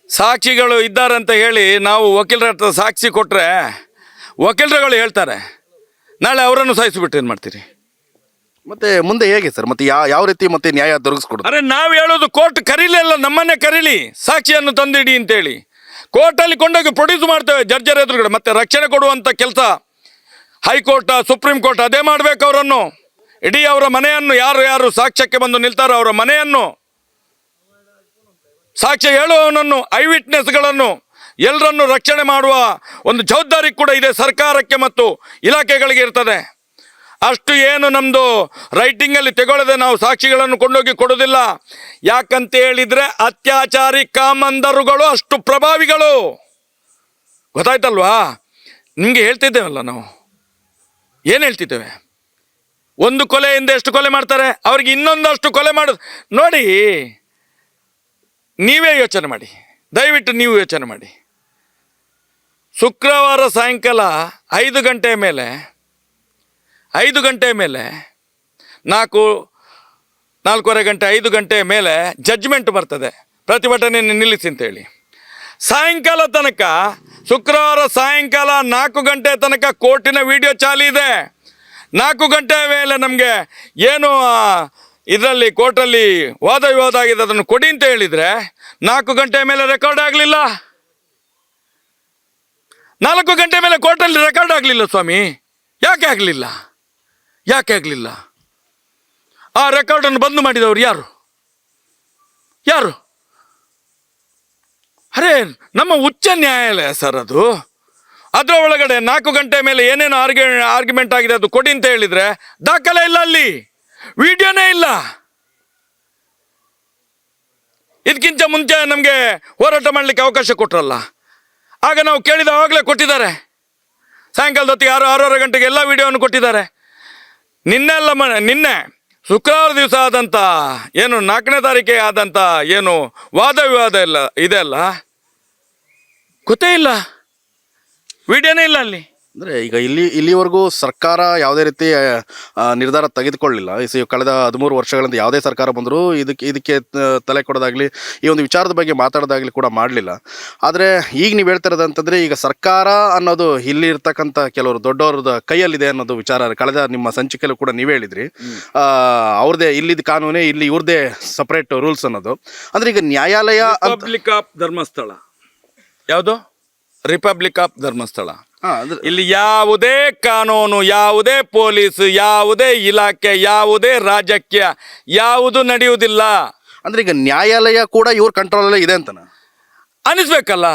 ಸಾಕ್ಷಿಗಳು ಇದ್ದಾರೆ ಅಂತ ಹೇಳಿ ನಾವು ವಕೀಲರ ಹತ್ರ ಸಾಕ್ಷಿ ಕೊಟ್ಟರೆ ವಕೀಲರುಗಳು ಹೇಳ್ತಾರೆ, ನಾಳೆ ಅವರನ್ನು ಸಾಯಿಸಿಬಿಟ್ಟು ಏನು ಮಾಡ್ತೀರಿ? ಮತ್ತೆ ಮುಂದೆ ಹೇಗೆ ಸರ್? ಮತ್ತೆ ಯಾವ ರೀತಿ ಮತ್ತೆ ನ್ಯಾಯ ದೊರಕಿಸ್ಕೊಡು? ಅರೆ, ನಾವು ಹೇಳೋದು ಕೋರ್ಟ್ ಕರೀಲಿಲ್ಲ, ನಮ್ಮನ್ನೇ ಕರೀಲಿ, ಸಾಕ್ಷಿಯನ್ನು ತಂದಿಡಿ ಅಂತೇಳಿ. ಕೋರ್ಟಲ್ಲಿ ಕೊಂಡೋಗಿ ಪ್ರೊಡ್ಯೂಸ್ ಮಾಡ್ತೇವೆ ಜಡ್ಜರ್ ಎದುರುಗಡೆ. ಮತ್ತೆ ರಕ್ಷಣೆ ಕೊಡುವಂಥ ಕೆಲಸ ಹೈಕೋರ್ಟ್, ಸುಪ್ರೀಂ ಕೋರ್ಟ್ ಅದೇ ಮಾಡಬೇಕು. ಅವರನ್ನು ಇಡೀ ಅವರ ಮನೆಯನ್ನು, ಯಾರು ಸಾಕ್ಷ್ಯಕ್ಕೆ ಬಂದು ನಿಲ್ತಾರೋ ಅವರ ಮನೆಯನ್ನು, ಸಾಕ್ಷ್ಯ ಹೇಳುವವನನ್ನು, ವಿಟ್ನೆಸ್ಗಳನ್ನು ಎಲ್ಲರನ್ನು ರಕ್ಷಣೆ ಮಾಡುವ ಒಂದು ಜವಾಬ್ದಾರಿ ಕೂಡ ಇದೆ ಸರ್ಕಾರಕ್ಕೆ ಮತ್ತು ಇಲಾಖೆಗಳಿಗೆ ಇರ್ತದೆ. ಅಷ್ಟು ಏನು ನಮ್ಮದು ರೈಟಿಂಗಲ್ಲಿ ತೆಗೊಳ್ಳದೆ ನಾವು ಸಾಕ್ಷಿಗಳನ್ನು ಕೊಂಡೋಗಿ ಕೊಡೋದಿಲ್ಲ. ಯಾಕಂತ ಹೇಳಿದರೆ ಅತ್ಯಾಚಾರಿ ಕಾಮಂದರುಗಳು ಅಷ್ಟು ಪ್ರಭಾವಿಗಳು, ಗೊತ್ತಾಯ್ತಲ್ವಾ? ನಿಮಗೆ ಹೇಳ್ತಿದ್ದೇವಲ್ಲ ನಾವು, ಏನು ಹೇಳ್ತಿದ್ದೇವೆ? ಒಂದು ಕೊಲೆಯಿಂದ ಎಷ್ಟು ಕೊಲೆ ಮಾಡ್ತಾರೆ, ಅವ್ರಿಗೆ ಇನ್ನೊಂದಷ್ಟು ಕೊಲೆ ಮಾಡೋದು ನೋಡಿ. ನೀವೇ ಯೋಚನೆ ಮಾಡಿ, ದಯವಿಟ್ಟು ನೀವು ಯೋಚನೆ ಮಾಡಿ. ಶುಕ್ರವಾರ ಸಾಯಂಕಾಲ 5 ಗಂಟೆ ಮೇಲೆ 4:45 ಗಂಟೆ 5 ಗಂಟೆ ಮೇಲೆ ಜಡ್ಜ್ಮೆಂಟ್ ಬರ್ತದೆ, ಪ್ರತಿಭಟನೆಯನ್ನು ನಿಲ್ಲಿಸಿ ಅಂತೇಳಿ. ಸಾಯಂಕಾಲ ತನಕ, ಶುಕ್ರವಾರ ಸಾಯಂಕಾಲ 4 ಗಂಟೆ ತನಕ ಕೋರ್ಟಿನ ವಿಡಿಯೋ ಚಾಲಿ ಇದೆ. 4 ಗಂಟೆ ಮೇಲೆ ನಮಗೆ ಏನು ಇದರಲ್ಲಿ ಕೋರ್ಟಲ್ಲಿ ವಾದ ವಿವಾದ ಆಗಿದೆ, ಅದನ್ನು ಕೊಡಿ ಅಂತ ಹೇಳಿದರೆ 4 ಗಂಟೆ ಮೇಲೆ ರೆಕಾರ್ಡ್ ಆಗಲಿಲ್ಲ. 4 ಗಂಟೆ ಮೇಲೆ ಕೋರ್ಟಲ್ಲಿ ರೆಕಾರ್ಡ್ ಆಗಲಿಲ್ಲ ಸ್ವಾಮಿ. ಯಾಕೆ ಆಗಲಿಲ್ಲ? ಆ ರೆಕಾರ್ಡನ್ನು ಬಂದ್ ಮಾಡಿದವರು ಯಾರು? ಅರೆ, ನಮ್ಮ ಉಚ್ಚ ನ್ಯಾಯಾಲಯ ಸರ್ ಅದು. ಅದರ ಒಳಗಡೆ 4 ಗಂಟೆ ಮೇಲೆ ಏನೇನು ಆರ್ಗ್ಯುಮೆಂಟ್ ಆಗಿದೆ ಅದು ಕೊಡಿ ಅಂತ ಹೇಳಿದರೆ ದಾಖಲೆ ಇಲ್ಲ, ಅಲ್ಲಿ ವಿಡಿಯೋನೇ ಇಲ್ಲ. ಇದಕ್ಕಿಂತ ಮುಂಚೆ ನಮಗೆ ಹೋರಾಟ ಮಾಡಲಿಕ್ಕೆ ಅವಕಾಶ ಕೊಟ್ಟರಲ್ಲ, ಆಗ ನಾವು ಕೇಳಿದವಾಗಲೇ ಕೊಟ್ಟಿದ್ದಾರೆ. ಸಾಯಂಕಾಲದ ಹೊತ್ತಿಗೆ 6:30 ಗಂಟೆಗೆ ಎಲ್ಲ ವಿಡಿಯೋವನ್ನು ಕೊಟ್ಟಿದ್ದಾರೆ. ನಿನ್ನೆ ಶುಕ್ರವಾರ ದಿವಸ ಆದಂಥ ಏನು 4ನೇ ತಾರೀಕಿಗೆ ಆದಂಥ ಏನು ವಾದ ವಿವಾದ ಎಲ್ಲ ಇದೆ ಅಲ್ಲ, ಗೊತ್ತೇ ಇಲ್ಲ, ವಿಡಿಯೋನೇ ಇಲ್ಲ ಅಲ್ಲಿ. ಅಂದರೆ ಈಗ ಇಲ್ಲಿವರೆಗೂ ಸರ್ಕಾರ ಯಾವುದೇ ರೀತಿ ನಿರ್ಧಾರ ತೆಗೆದುಕೊಳ್ಳಿಲ್ಲ. ಕಳೆದ 13 ವರ್ಷಗಳಿಂದ ಯಾವುದೇ ಸರ್ಕಾರ ಬಂದರೂ ಇದಕ್ಕೆ ತಲೆ ಕೊಡೋದಾಗಲಿ, ಈ ಒಂದು ವಿಚಾರದ ಬಗ್ಗೆ ಮಾತಾಡೋದಾಗಲಿ ಕೂಡ ಮಾಡಲಿಲ್ಲ. ಆದರೆ ಈಗ ನೀವು ಹೇಳ್ತಿರೋದಂತಂದರೆ, ಈಗ ಸರ್ಕಾರ ಅನ್ನೋದು ಇಲ್ಲಿ ಇರ್ತಕ್ಕಂಥ ಕೆಲವರು ದೊಡ್ಡವ್ರದ ಕೈಯಲ್ಲಿದೆ ಅನ್ನೋದು ವಿಚಾರ ಕಳೆದ ನಿಮ್ಮ ಸಂಚಿಕೆಯಲ್ಲೂ ಕೂಡ ನೀವೇ ಹೇಳಿದ್ರಿ. ಅವ್ರದ್ದೇ ಇಲ್ಲಿದ್ದ ಕಾನೂನೇ, ಇಲ್ಲಿ ಇವ್ರದ್ದೇ ಸಪ್ರೇಟ್ ರೂಲ್ಸ್ ಅನ್ನೋದು. ಅಂದರೆ ಈಗ ನ್ಯಾಯಾಲಯ ರಿಪಬ್ಲಿಕ್ ಆಫ್ ಧರ್ಮಸ್ಥಳ, ಯಾವುದು ರಿಪಬ್ಲಿಕ್ ಆಫ್ ಧರ್ಮಸ್ಥಳ, ಇಲ್ಲಿ ಯಾವುದೇ ಕಾನೂನು, ಯಾವುದೇ ಪೊಲೀಸ್, ಯಾವುದೇ ಇಲಾಖೆ, ಯಾವುದೇ ರಾಜಕೀಯ ಯಾವುದು ನಡೆಯುವುದಿಲ್ಲ. ಅಂದ್ರೆ ಈಗ ನ್ಯಾಯಾಲಯ ಕೂಡ ಇವ್ರ ಕಂಟ್ರೋಲಲ್ಲೇ ಇದೆ ಅಂತ ಅನಿಸ್ಬೇಕಲ್ಲ.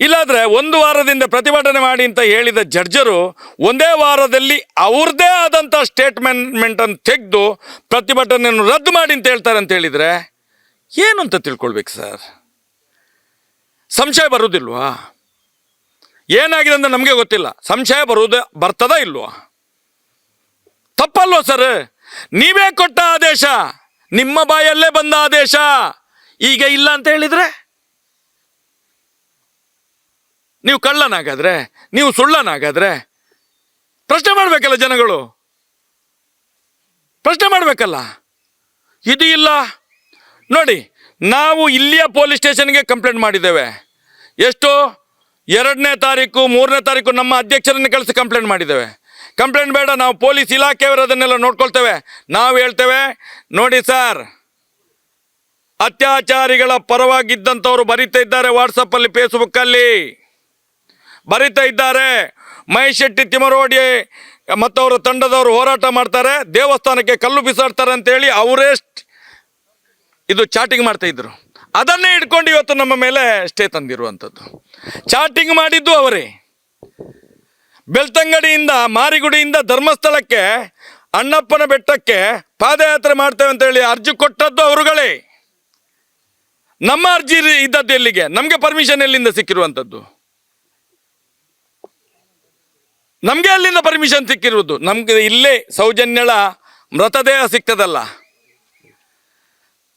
ಇಲ್ಲಾದ್ರೆ 1 ವಾರದಿಂದ ಪ್ರತಿಭಟನೆ ಮಾಡಿ ಅಂತ ಹೇಳಿದ ಜಡ್ಜರು ಒಂದೇ ವಾರದಲ್ಲಿ ಅವ್ರದ್ದೇ ಆದಂಥ ಸ್ಟೇಟ್ಮೆಂಟ್ ಅನ್ನು ತೆಗೆದು ಪ್ರತಿಭಟನೆಯನ್ನು ರದ್ದು ಮಾಡಿ ಅಂತ ಹೇಳ್ತಾರೆ ಅಂತ ಹೇಳಿದ್ರೆ ಏನು ಅಂತ ತಿಳ್ಕೊಳ್ಬೇಕು ಸರ್? ಸಂಶಯ ಬರುವುದಿಲ್ವಾ? ಏನಾಗಿದೆ ಅಂತ ನಮಗೆ ಗೊತ್ತಿಲ್ಲ, ಸಂಶಯ ಬರ್ತದಾ ಇಲ್ವಾ? ತಪ್ಪಲ್ವ ಸರ್? ನೀವೇ ಕೊಟ್ಟ ಆದೇಶ, ನಿಮ್ಮ ಬಾಯಲ್ಲೇ ಬಂದ ಆದೇಶ, ಈಗ ಇಲ್ಲ ಅಂತ ಹೇಳಿದ್ರೆ ನೀವು ಕಳ್ಳನಾಗಾದ್ರೆ, ನೀವು ಸುಳ್ಳನಾಗಾದ್ರೆ ಪ್ರಶ್ನೆ ಮಾಡಬೇಕಲ್ಲ ಜನಗಳು, ಪ್ರಶ್ನೆ ಮಾಡಬೇಕಲ್ಲ. ಇದು ಇಲ್ಲ ನೋಡಿ. ನಾವು ಇಲ್ಲಿಯ ಪೊಲೀಸ್ ಸ್ಟೇಷನ್ಗೆ ಕಂಪ್ಲೇಂಟ್ ಮಾಡಿದ್ದೇವೆ. ಎಷ್ಟು? 2ನೇ ತಾರೀಕು 3ನೇ ತಾರೀಕು ನಮ್ಮ ಅಧ್ಯಕ್ಷರನ್ನು ಕಳಿಸಿ ಕಂಪ್ಲೇಂಟ್ ಮಾಡಿದ್ದೇವೆ. ಕಂಪ್ಲೇಂಟ್ ಬೇಡ, ನಾವು ಪೊಲೀಸ್ ಇಲಾಖೆಯವರು ಅದನ್ನೆಲ್ಲ ನೋಡ್ಕೊಳ್ತೇವೆ. ನಾವು ಹೇಳ್ತೇವೆ, ನೋಡಿ ಸರ್, ಅತ್ಯಾಚಾರಿಗಳ ಪರವಾಗಿದ್ದಂಥವ್ರು ಬರೀತಾ ಇದ್ದಾರೆ, ವಾಟ್ಸಪ್ಪಲ್ಲಿ ಫೇಸ್ಬುಕ್ಕಲ್ಲಿ ಬರೀತಾ ಇದ್ದಾರೆ. ಮಹೇಶ್ ಶೆಟ್ಟಿ ತಿಮರೋಡಿ ಮತ್ತು ಅವರ ತಂಡದವರು ಹೋರಾಟ ಮಾಡ್ತಾರೆ, ದೇವಸ್ಥಾನಕ್ಕೆ ಕಲ್ಲು ಬಿಸಾಡ್ತಾರೆ ಅಂತೇಳಿ ಅವರೇ ಇದು ಚಾಟಿಂಗ್ ಮಾಡ್ತಾ ಇದ್ರು. ಅದನ್ನೇ ಇಟ್ಕೊಂಡು ಇವತ್ತು ನಮ್ಮ ಮೇಲೆ ಸ್ಟೇ ತಂದಿರುವಂಥದ್ದು. ಚಾಟಿಂಗ್ ಮಾಡಿದ್ದು ಅವರೇ. ಬೆಳ್ತಂಗಡಿಯಿಂದ, ಮಾರಿಗುಡಿಯಿಂದ ಧರ್ಮಸ್ಥಳಕ್ಕೆ, ಅಣ್ಣಪ್ಪನ ಬೆಟ್ಟಕ್ಕೆ ಪಾದಯಾತ್ರೆ ಮಾಡ್ತೇವೆ ಅಂತೇಳಿ ಅರ್ಜಿ ಕೊಟ್ಟದ್ದು ಅವರುಗಳೇ. ನಮ್ಮ ಅರ್ಜಿ ಇದ್ದದ್ದು ಎಲ್ಲಿಗೆ? ನಮಗೆ ಪರ್ಮಿಷನ್ ಎಲ್ಲಿಂದ ಸಿಕ್ಕಿರುವಂಥದ್ದು? ನಮಗೆ ಅಲ್ಲಿಂದ ಪರ್ಮಿಷನ್ ಸಿಕ್ಕಿರುವುದು? ನಮಗೆ ಇಲ್ಲೇ ಸೌಜನ್ಯಳ ಮೃತದೇಹ ಸಿಗ್ತದಲ್ಲ,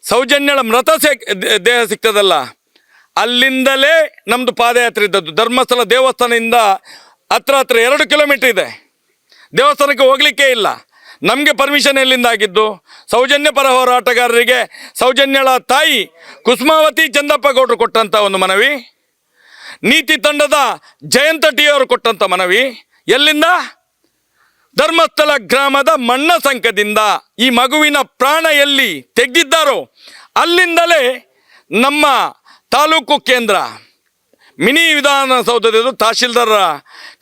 ಸೌಜನ್ಯಳ ದೇಹ ಸಿಗ್ತದಲ್ಲ, ಅಲ್ಲಿಂದಲೇ ನಮ್ಮದು ಪಾದಯಾತ್ರೆ ಇದ್ದದ್ದು. ಧರ್ಮಸ್ಥಳ ದೇವಸ್ಥಾನದಿಂದ ಹತ್ರ 2 ಕಿಲೋಮೀಟರ್ ಇದೆ, ದೇವಸ್ಥಾನಕ್ಕೆ ಹೋಗಲಿಕ್ಕೆ ಇಲ್ಲ. ನಮಗೆ ಪರ್ಮಿಷನ್ ಎಲ್ಲಿಂದ ಆಗಿದ್ದು? ಸೌಜನ್ಯ ಪರ ಹೋರಾಟಗಾರರಿಗೆ ಸೌಜನ್ಯಳ ತಾಯಿ ಕುಸುಮಾವತಿ ಚಂದಪ್ಪ ಗೌಡರು ಕೊಟ್ಟಂಥ ಒಂದು ಮನವಿ, ನೀತಿ ತಂಡದ ಜಯಂತ ಟಿ ಅವರು ಕೊಟ್ಟಂಥ ಮನವಿ ಎಲ್ಲಿಂದ? ಧರ್ಮಸ್ಥಳ ಗ್ರಾಮದ ಮಣ್ಣ ಸಂಕದಿಂದ ಈ ಮಗುವಿನ ಪ್ರಾಣ ಎಲ್ಲಿ ತೆಗೆದಿದ್ದಾರೋ ಅಲ್ಲಿಂದಲೇ ನಮ್ಮ ತಾಲೂಕು ಕೇಂದ್ರ ಮಿನಿ ವಿಧಾನಸೌಧದ ತಹಶೀಲ್ದಾರ್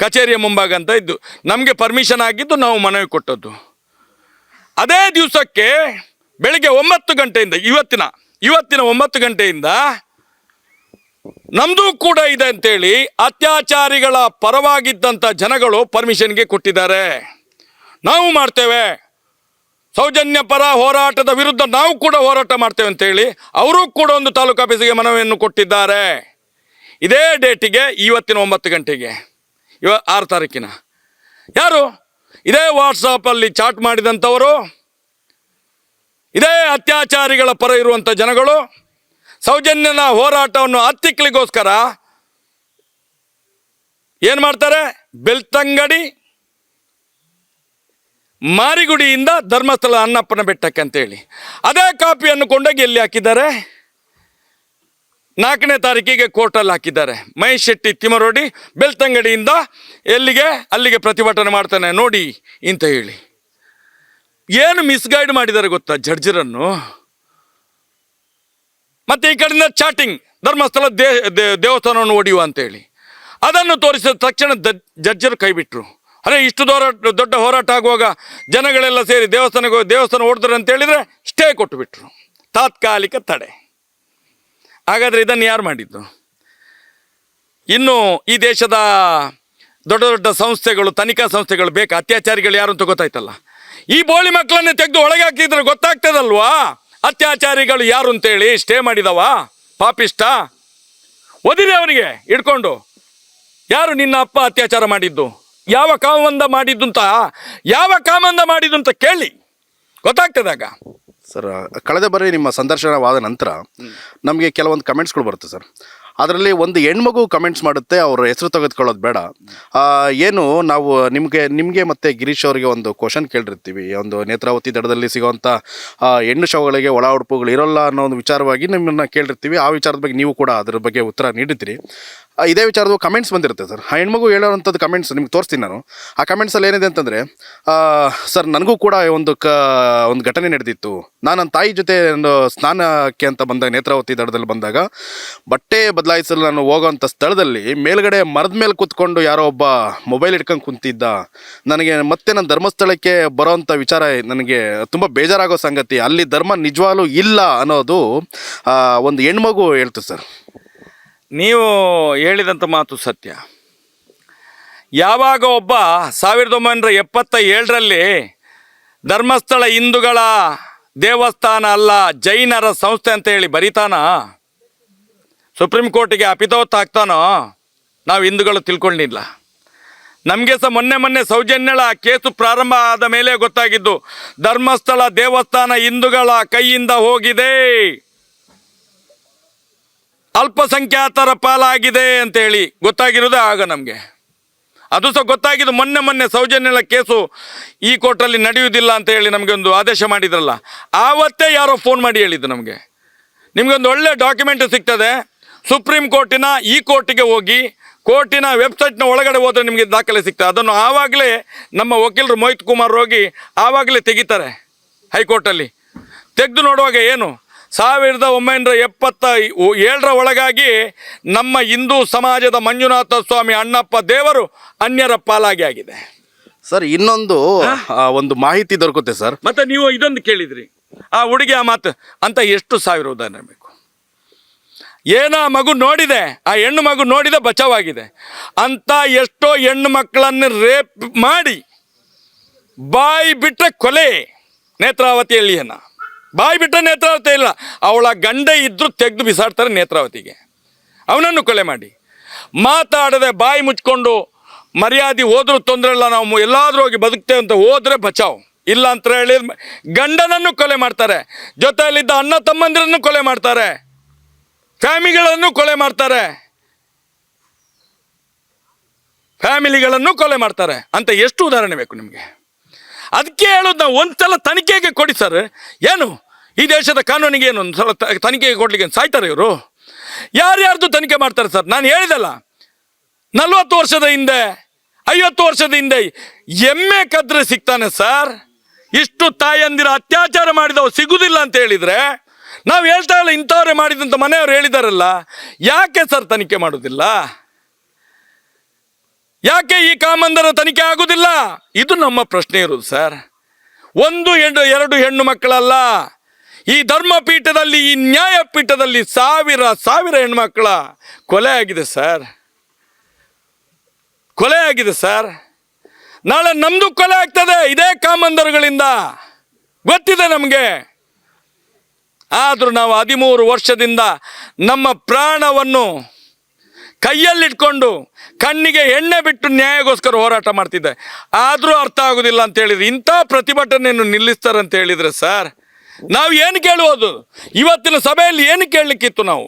ಕಚೇರಿಯ ಮುಂಭಾಗ ಅಂತ ಇದ್ದು ನಮಗೆ ಪರ್ಮಿಷನ್ ಆಗಿದ್ದು, ನಾವು ಮನವಿ ಕೊಟ್ಟದ್ದು. ಅದೇ ದಿವಸಕ್ಕೆ ಬೆಳಿಗ್ಗೆ 9 ಗಂಟೆಯಿಂದ ಇವತ್ತಿನ 9 ಗಂಟೆಯಿಂದ ನಮ್ಮದು ಕೂಡ ಇದೆ ಅಂತೇಳಿ ಅತ್ಯಾಚಾರಿಗಳ ಪರವಾಗಿದ್ದಂಥ ಜನಗಳು ಪರ್ಮಿಷನ್ಗೆ ಕೊಟ್ಟಿದ್ದಾರೆ. ನಾವು ಮಾಡ್ತೇವೆ, ಸೌಜನ್ಯ ಪರ ಹೋರಾಟದ ವಿರುದ್ಧ ನಾವು ಕೂಡ ಹೋರಾಟ ಮಾಡ್ತೇವೆ ಅಂತೇಳಿ ಅವರು ಕೂಡ ಒಂದು ತಾಲೂಕು ಆಫೀಸಿಗೆ ಮನವಿಯನ್ನು ಕೊಟ್ಟಿದ್ದಾರೆ. ಇದೇ ಡೇಟಿಗೆ ಇವತ್ತಿನ 9 ಗಂಟೆಗೆ 6 ತಾರೀಕಿನ ಯಾರು? ಇದೇ ವಾಟ್ಸಾಪಲ್ಲಿ ಚಾಟ್ ಮಾಡಿದಂಥವರು, ಇದೇ ಅತ್ಯಾಚಾರಿಗಳ ಪರ ಇರುವಂಥ ಜನಗಳು ಸೌಜನ್ಯನ ಹೋರಾಟವನ್ನು ಹತ್ತಿಕ್ಕಲಿಗೋಸ್ಕರ ಏನು ಮಾಡ್ತಾರೆ? ಬೆಳ್ತಂಗಡಿ ಮಾರಿಗುಡಿಯಿಂದ ಧರ್ಮಸ್ಥಳ ಅಣ್ಣಪ್ಪನ ಬೆಟ್ಟಕ್ಕೆ ಅಂತೇಳಿ ಅದೇ ಕಾಪಿಯನ್ನು ಕೊಂಡೋಗಿ ಎಲ್ಲಿ ಹಾಕಿದ್ದಾರೆ? 4ನೇ ತಾರೀಕಿಗೆ ಕೋರ್ಟಲ್ಲಿ ಹಾಕಿದ್ದಾರೆ. ಮಹೇಶ್ ಶೆಟ್ಟಿ ತಿಮರೋಡಿ ಬೆಳ್ತಂಗಡಿಯಿಂದ ಎಲ್ಲಿಗೆ? ಅಲ್ಲಿಗೆ ಪ್ರತಿಭಟನೆ ಮಾಡ್ತಾನೆ ನೋಡಿ ಅಂತ ಹೇಳಿ. ಏನು ಮಿಸ್ಗೈಡ್ ಮಾಡಿದ್ದಾರೆ ಗೊತ್ತಾ ಜಡ್ಜರನ್ನು? ಮತ್ತೆ ಈ ಕಡೆಯಿಂದ ಚಾಟಿಂಗ್, ಧರ್ಮಸ್ಥಳ ದೇವಸ್ಥಾನವನ್ನು ಒಡೆಯುವ ಅಂತೇಳಿ ಅದನ್ನು ತೋರಿಸಿದ ತಕ್ಷಣ ಜಡ್ಜರು ಕೈ ಬಿಟ್ಟರು. ಅರೆ, ಇಷ್ಟು ದೊಡ್ಡ ಹೋರಾಟ ಆಗುವಾಗ ಜನಗಳೆಲ್ಲ ಸೇರಿ ದೇವಸ್ಥಾನ ಹೊಡೆದ್ರು ಅಂತ ಹೇಳಿದ್ರೆ ಸ್ಟೇ ಕೊಟ್ಟುಬಿಟ್ರು, ತಾತ್ಕಾಲಿಕ ತಡೆ. ಹಾಗಾದರೆ ಇದನ್ನು ಯಾರು ಮಾಡಿದ್ದು? ಇನ್ನು ಈ ದೇಶದ ದೊಡ್ಡ ದೊಡ್ಡ ಸಂಸ್ಥೆಗಳು, ತನಿಖಾ ಸಂಸ್ಥೆಗಳು ಬೇಕಾ? ಅತ್ಯಾಚಾರಿಗಳು ಯಾರು ಅಂತ ಗೊತ್ತಾಯ್ತಲ್ಲ. ಈ ಬೋಳಿ ಮಕ್ಕಳನ್ನೇ ತೆಗೆದು ಒಳಗೆ ಹಾಕಿದ್ರೆ ಗೊತ್ತಾಗ್ತದಲ್ವಾ ಅತ್ಯಾಚಾರಿಗಳು ಯಾರು ಅಂತೇಳಿ. ಸ್ಟೇ ಮಾಡಿದವ ಪಾಪಿಷ್ಟ, ಒದಿರಿ ಅವನಿಗೆ ಹಿಡ್ಕೊಂಡು. ಯಾರು ನಿನ್ನ ಅಪ್ಪ ಅತ್ಯಾಚಾರ ಮಾಡಿದ್ದು? ಯಾವ ಕಾಮಂದ ಮಾಡಿದ್ದು ಅಂತ ಕೇಳಿ ಗೊತ್ತಾಗ್ತದಾಗ. ಸರ್, ಕಳೆದ ಬಾರಿ ನಿಮ್ಮ ಸಂದರ್ಶನವಾದ ನಂತರ ನಮಗೆ ಕೆಲವೊಂದು ಕಮೆಂಟ್ಸ್ಗಳು ಬರುತ್ತೆ ಸರ್. ಅದರಲ್ಲಿ ಒಂದು ಹೆಣ್ಮಗು ಕಮೆಂಟ್ಸ್ ಮಾಡುತ್ತೆ, ಅವ್ರ ಹೆಸರು ತೆಗೆದುಕೊಳ್ಳೋದು ಬೇಡ. ಏನು ನಾವು ನಿಮಗೆ ಮತ್ತು ಗಿರೀಶ್ ಅವರಿಗೆ ಒಂದು ಕ್ವಶನ್ ಕೇಳಿರ್ತೀವಿ. ಒಂದು ನೇತ್ರಾವತಿ ದಡದಲ್ಲಿ ಸಿಗೋವಂಥ ಹೆಣ್ಣು ಶವಗಳಿಗೆ ಒಳ ಉಡುಪುಗಳು ಇರೋಲ್ಲ ಅನ್ನೋ ಒಂದು ವಿಚಾರವಾಗಿ ನಿಮ್ಮನ್ನು ಕೇಳಿರ್ತೀವಿ. ಆ ವಿಚಾರದ ಬಗ್ಗೆ ನೀವು ಕೂಡ ಅದ್ರ ಬಗ್ಗೆ ಉತ್ತರ ನೀಡಿದ್ದೀರಿ. ಇದೇ ವಿಚಾರದ ಕಮೆಂಟ್ಸ್ ಬಂದಿರುತ್ತೆ ಸರ್. ಆ ಹೆಣ್ಮಗು ಹೇಳೋವಂಥದ್ದು ಕಮೆಂಟ್ಸ್ ನಿಮ್ಗೆ ತೋರಿಸ್ತೀನಿ ನಾನು. ಆ ಕಮೆಂಟ್ಸಲ್ಲಿ ಏನಿದೆ ಅಂತಂದರೆ, ಸರ್ ನನಗೂ ಕೂಡ ಒಂದು ಘಟನೆ ನಡೆದಿತ್ತು. ನಾನು ನನ್ನ ತಾಯಿ ಜೊತೆ ಒಂದು ಸ್ನಾನಕ್ಕೆ ಅಂತ ಬಂದಾಗ, ನೇತ್ರಾವತಿ ದಡದಲ್ಲಿ ಬಂದಾಗ, ಬಟ್ಟೆ ಬದಲಾಯಿಸಲು ನಾನು ಹೋಗೋವಂಥ ಸ್ಥಳದಲ್ಲಿ ಮೇಲ್ಗಡೆ ಮರದ ಮೇಲೆ ಕೂತ್ಕೊಂಡು ಯಾರೋ ಒಬ್ಬ ಮೊಬೈಲ್ ಇಟ್ಕೊಂಡು ಕುಂತಿದ್ದ. ನನಗೆ ಮತ್ತೆ ನನ್ನ ಧರ್ಮಸ್ಥಳಕ್ಕೆ ಬರೋವಂಥ ವಿಚಾರ ನನಗೆ ತುಂಬ ಬೇಜಾರಾಗೋ ಸಂಗತಿ. ಅಲ್ಲಿ ಧರ್ಮ ನಿಜವಾಗ್ಲೂ ಇಲ್ಲ ಅನ್ನೋದು ಒಂದು ಹೆಣ್ಮಗು ಹೇಳ್ತು ಸರ್. ನೀವು ಹೇಳಿದಂಥ ಮಾತು ಸತ್ಯ. ಯಾವಾಗ ಒಬ್ಬ 1977ರಲ್ಲಿ ಧರ್ಮಸ್ಥಳ ಹಿಂದೂಗಳ ದೇವಸ್ಥಾನ ಅಲ್ಲ ಜೈನರ ಸಂಸ್ಥೆ ಅಂತ ಹೇಳಿ ಬರೀತಾನ, ಸುಪ್ರೀಂ ಕೋರ್ಟಿಗೆ ಅಪಿತವತ್ತು ಹಾಕ್ತಾನೋ, ನಾವು ಹಿಂದೂಗಳು ತಿಳ್ಕೊಂಡಿಲ್ಲ. ನಮಗೆ ಸಹ ಮೊನ್ನೆ ಸೌಜನ್ಯಳ ಕೇಸು ಪ್ರಾರಂಭ ಆದ ಮೇಲೆ ಗೊತ್ತಾಗಿದ್ದು ಧರ್ಮಸ್ಥಳ ದೇವಸ್ಥಾನ ಹಿಂದೂಗಳ ಕೈಯಿಂದ ಹೋಗಿದೆ, ಅಲ್ಪಸಂಖ್ಯಾತರ ಪಾಲಾಗಿದೆ ಅಂತೇಳಿ ಗೊತ್ತಾಗಿರೋದೇ ಆಗ ನಮಗೆ. ಅದು ಸಹ ಗೊತ್ತಾಗಿದ್ದು ಮೊನ್ನೆ ಸೌಜನ್ಯಳ ಕೇಸು ಈ ಕೋರ್ಟಲ್ಲಿ ನಡೆಯುವುದಿಲ್ಲ ಅಂತ ಹೇಳಿ ನಮಗೆ ಒಂದು ಆದೇಶ ಮಾಡಿದ್ರಲ್ಲ, ಆವತ್ತೇ ಯಾರೋ ಫೋನ್ ಮಾಡಿ ಹೇಳಿದ್ದು ನಮಗೆ, ನಿಮಗೊಂದು ಒಳ್ಳೆ ಡಾಕ್ಯುಮೆಂಟ್ ಸಿಗ್ತದೆ, ಸುಪ್ರೀಂ ಕೋರ್ಟಿನ ಈ ಕೋರ್ಟಿಗೆ ಹೋಗಿ ಕೋರ್ಟಿನ ವೆಬ್ಸೈಟ್ನ ಒಳಗಡೆ ಹೋದರೆ ನಿಮಗೆ ದಾಖಲೆ ಸಿಗ್ತದೆ. ಅದನ್ನು ಆವಾಗಲೇ ನಮ್ಮ ವಕೀಲರು ಮೋಹಿತ್ ಕುಮಾರ್ ಹೋಗಿ ಆವಾಗಲೇ ತೆಗಿತಾರೆ ಹೈಕೋರ್ಟಲ್ಲಿ. ತೆಗೆದು ನೋಡುವಾಗ ಏನು 1977 ಒಳಗಾಗಿ ನಮ್ಮ ಹಿಂದೂ ಸಮಾಜದ ಮಂಜುನಾಥ ಸ್ವಾಮಿ ಅಣ್ಣಪ್ಪ ದೇವರು ಅನ್ಯರ ಪಾಲಾಗಿ ಆಗಿದೆ ಸರ್. ಇನ್ನೊಂದು ಒಂದು ಮಾಹಿತಿ ದೊರಕುತ್ತೆ ಸರ್. ಮತ್ತೆ ನೀವು ಇದೊಂದು ಕೇಳಿದ್ರಿ, ಆ ಹುಡುಗಿ ಆ ಮಾತು ಅಂತ ಎಷ್ಟು ಸಾವಿರ ಉದಾಹರಣೆ ಬೇಕು? ಏನೋ ಮಗು ನೋಡಿದೆ, ಆ ಹೆಣ್ಣು ಮಗು ನೋಡಿದೆ, ಬಚಾವಾಗಿದೆ ಅಂತ ಎಷ್ಟೋ ಹೆಣ್ಣು ಮಕ್ಕಳನ್ನು ರೇಪ್ ಮಾಡಿ ಬಾಯಿ ಬಿಟ್ಟರೆ ಕೊಲೆ. ನೇತ್ರಾವತಿ ಹಳ್ಳಿಯನ್ನು ಬಾಯಿ ಬಿಟ್ಟರೆ ನೇತ್ರಾವತಿ ಇಲ್ಲ, ಅವಳ ಗಂಡ ಇದ್ದರೂ ತೆಗೆದು ಬಿಸಾಡ್ತಾರೆ ನೇತ್ರಾವತಿಗೆ. ಅವನನ್ನು ಕೊಲೆ ಮಾಡಿ ಮಾತಾಡದೆ ಬಾಯಿ ಮುಚ್ಕೊಂಡು ಮರ್ಯಾದೆ ಹೋದ್ರೂ ತೊಂದರೆ ಇಲ್ಲ, ನಾವು ಎಲ್ಲಾದರೂ ಹೋಗಿ ಬದುಕ್ತೇವೆ ಅಂತ ಹೋದರೆ ಬಚಾವ್, ಇಲ್ಲ ಅಂತ ಹೇಳಿ ಗಂಡನನ್ನು ಕೊಲೆ ಮಾಡ್ತಾರೆ, ಜೊತೆಯಲ್ಲಿದ್ದ ಅಣ್ಣ ತಮ್ಮಂದಿರನ್ನು ಕೊಲೆ ಮಾಡ್ತಾರೆ, ಫ್ಯಾಮಿಲಿಗಳನ್ನು ಕೊಲೆ ಮಾಡ್ತಾರೆ ಅಂತ ಎಷ್ಟು ಉದಾಹರಣೆ ಬೇಕು ನಿಮಗೆ? ಅದಕ್ಕೆ ಹೇಳೋದು ನಾವು ಒಂದ್ಸಲ ತನಿಖೆಗೆ ಕೊಡಿ ಸರ್. ಏನು ಈ ದೇಶದ ಕಾನೂನಿಗೆ ಏನು ಒಂದು ಸಲ ತನಿಖೆಗೆ ಕೊಡ್ಲಿಕ್ಕೆ ಸಾಯ್ತಾರೆ ಇವರು? ಯಾರ್ಯಾರ್ದು ತನಿಖೆ ಮಾಡ್ತಾರೆ ಸರ್? ನಾನು ಹೇಳಿದಲ್ಲ, 40 ವರ್ಷದ ಹಿಂದೆ 50 ವರ್ಷದ ಹಿಂದೆ ಎಮ್ಮೆ ಕದ್ರೆ ಸಿಗ್ತಾನೆ ಸರ್. ಇಷ್ಟು ತಾಯಂದಿರ ಅತ್ಯಾಚಾರ ಮಾಡಿದವು ಸಿಗುವುದಿಲ್ಲ ಅಂತ ಹೇಳಿದರೆ ನಾವು ಹೇಳ್ತಾ ಇಲ್ಲ, ಇಂಥವ್ರೆ ಮಾಡಿದಂಥ ಮನೆಯವರು ಹೇಳಿದಾರಲ್ಲ, ಯಾಕೆ ಸರ್ ತನಿಖೆ ಮಾಡೋದಿಲ್ಲ? ಯಾಕೆ ಈ ಕಾಮಂದರ ತನಿಖೆ ಆಗುವುದಿಲ್ಲ? ಇದು ನಮ್ಮ ಪ್ರಶ್ನೆ ಇರೋದು ಸರ್. 1-2 ಹೆಣ್ಣು ಮಕ್ಕಳಲ್ಲ, ಈ ಧರ್ಮಪೀಠದಲ್ಲಿ, ಈ ನ್ಯಾಯಪೀಠದಲ್ಲಿ ಸಾವಿರ ಹೆಣ್ಣುಮಕ್ಕಳ ಕೊಲೆ ಆಗಿದೆ ಸರ್. ನಾಳೆ ನಮ್ಮದು ಕೊಲೆ ಆಗ್ತದೆ ಇದೇ ಕಾಮಂದರುಗಳಿಂದ, ಗೊತ್ತಿದೆ ನಮಗೆ. ಆದರೂ ನಾವು 13 ವರ್ಷದಿಂದ ನಮ್ಮ ಪ್ರಾಣವನ್ನು ಕೈಯಲ್ಲಿಟ್ಕೊಂಡು ಕಣ್ಣಿಗೆ ಎಣ್ಣೆ ಬಿಟ್ಟು ನ್ಯಾಯಕ್ಕೋಸ್ಕರ ಹೋರಾಟ ಮಾಡ್ತಿದ್ದೆ. ಆದರೂ ಅರ್ಥ ಆಗೋದಿಲ್ಲ ಅಂತ ಹೇಳಿದ್ರೆ ಇಂಥ ಪ್ರತಿಭಟನೆಯನ್ನು ನಿಲ್ಲಿಸ್ತಾರೆ ಅಂತ ಹೇಳಿದರೆ ಸರ್, ನಾವು ಏನು ಕೇಳುವುದು? ಇವತ್ತಿನ ಸಭೆಯಲ್ಲಿ ಏನು ಕೇಳಲಿಕ್ಕಿತ್ತು? ನಾವು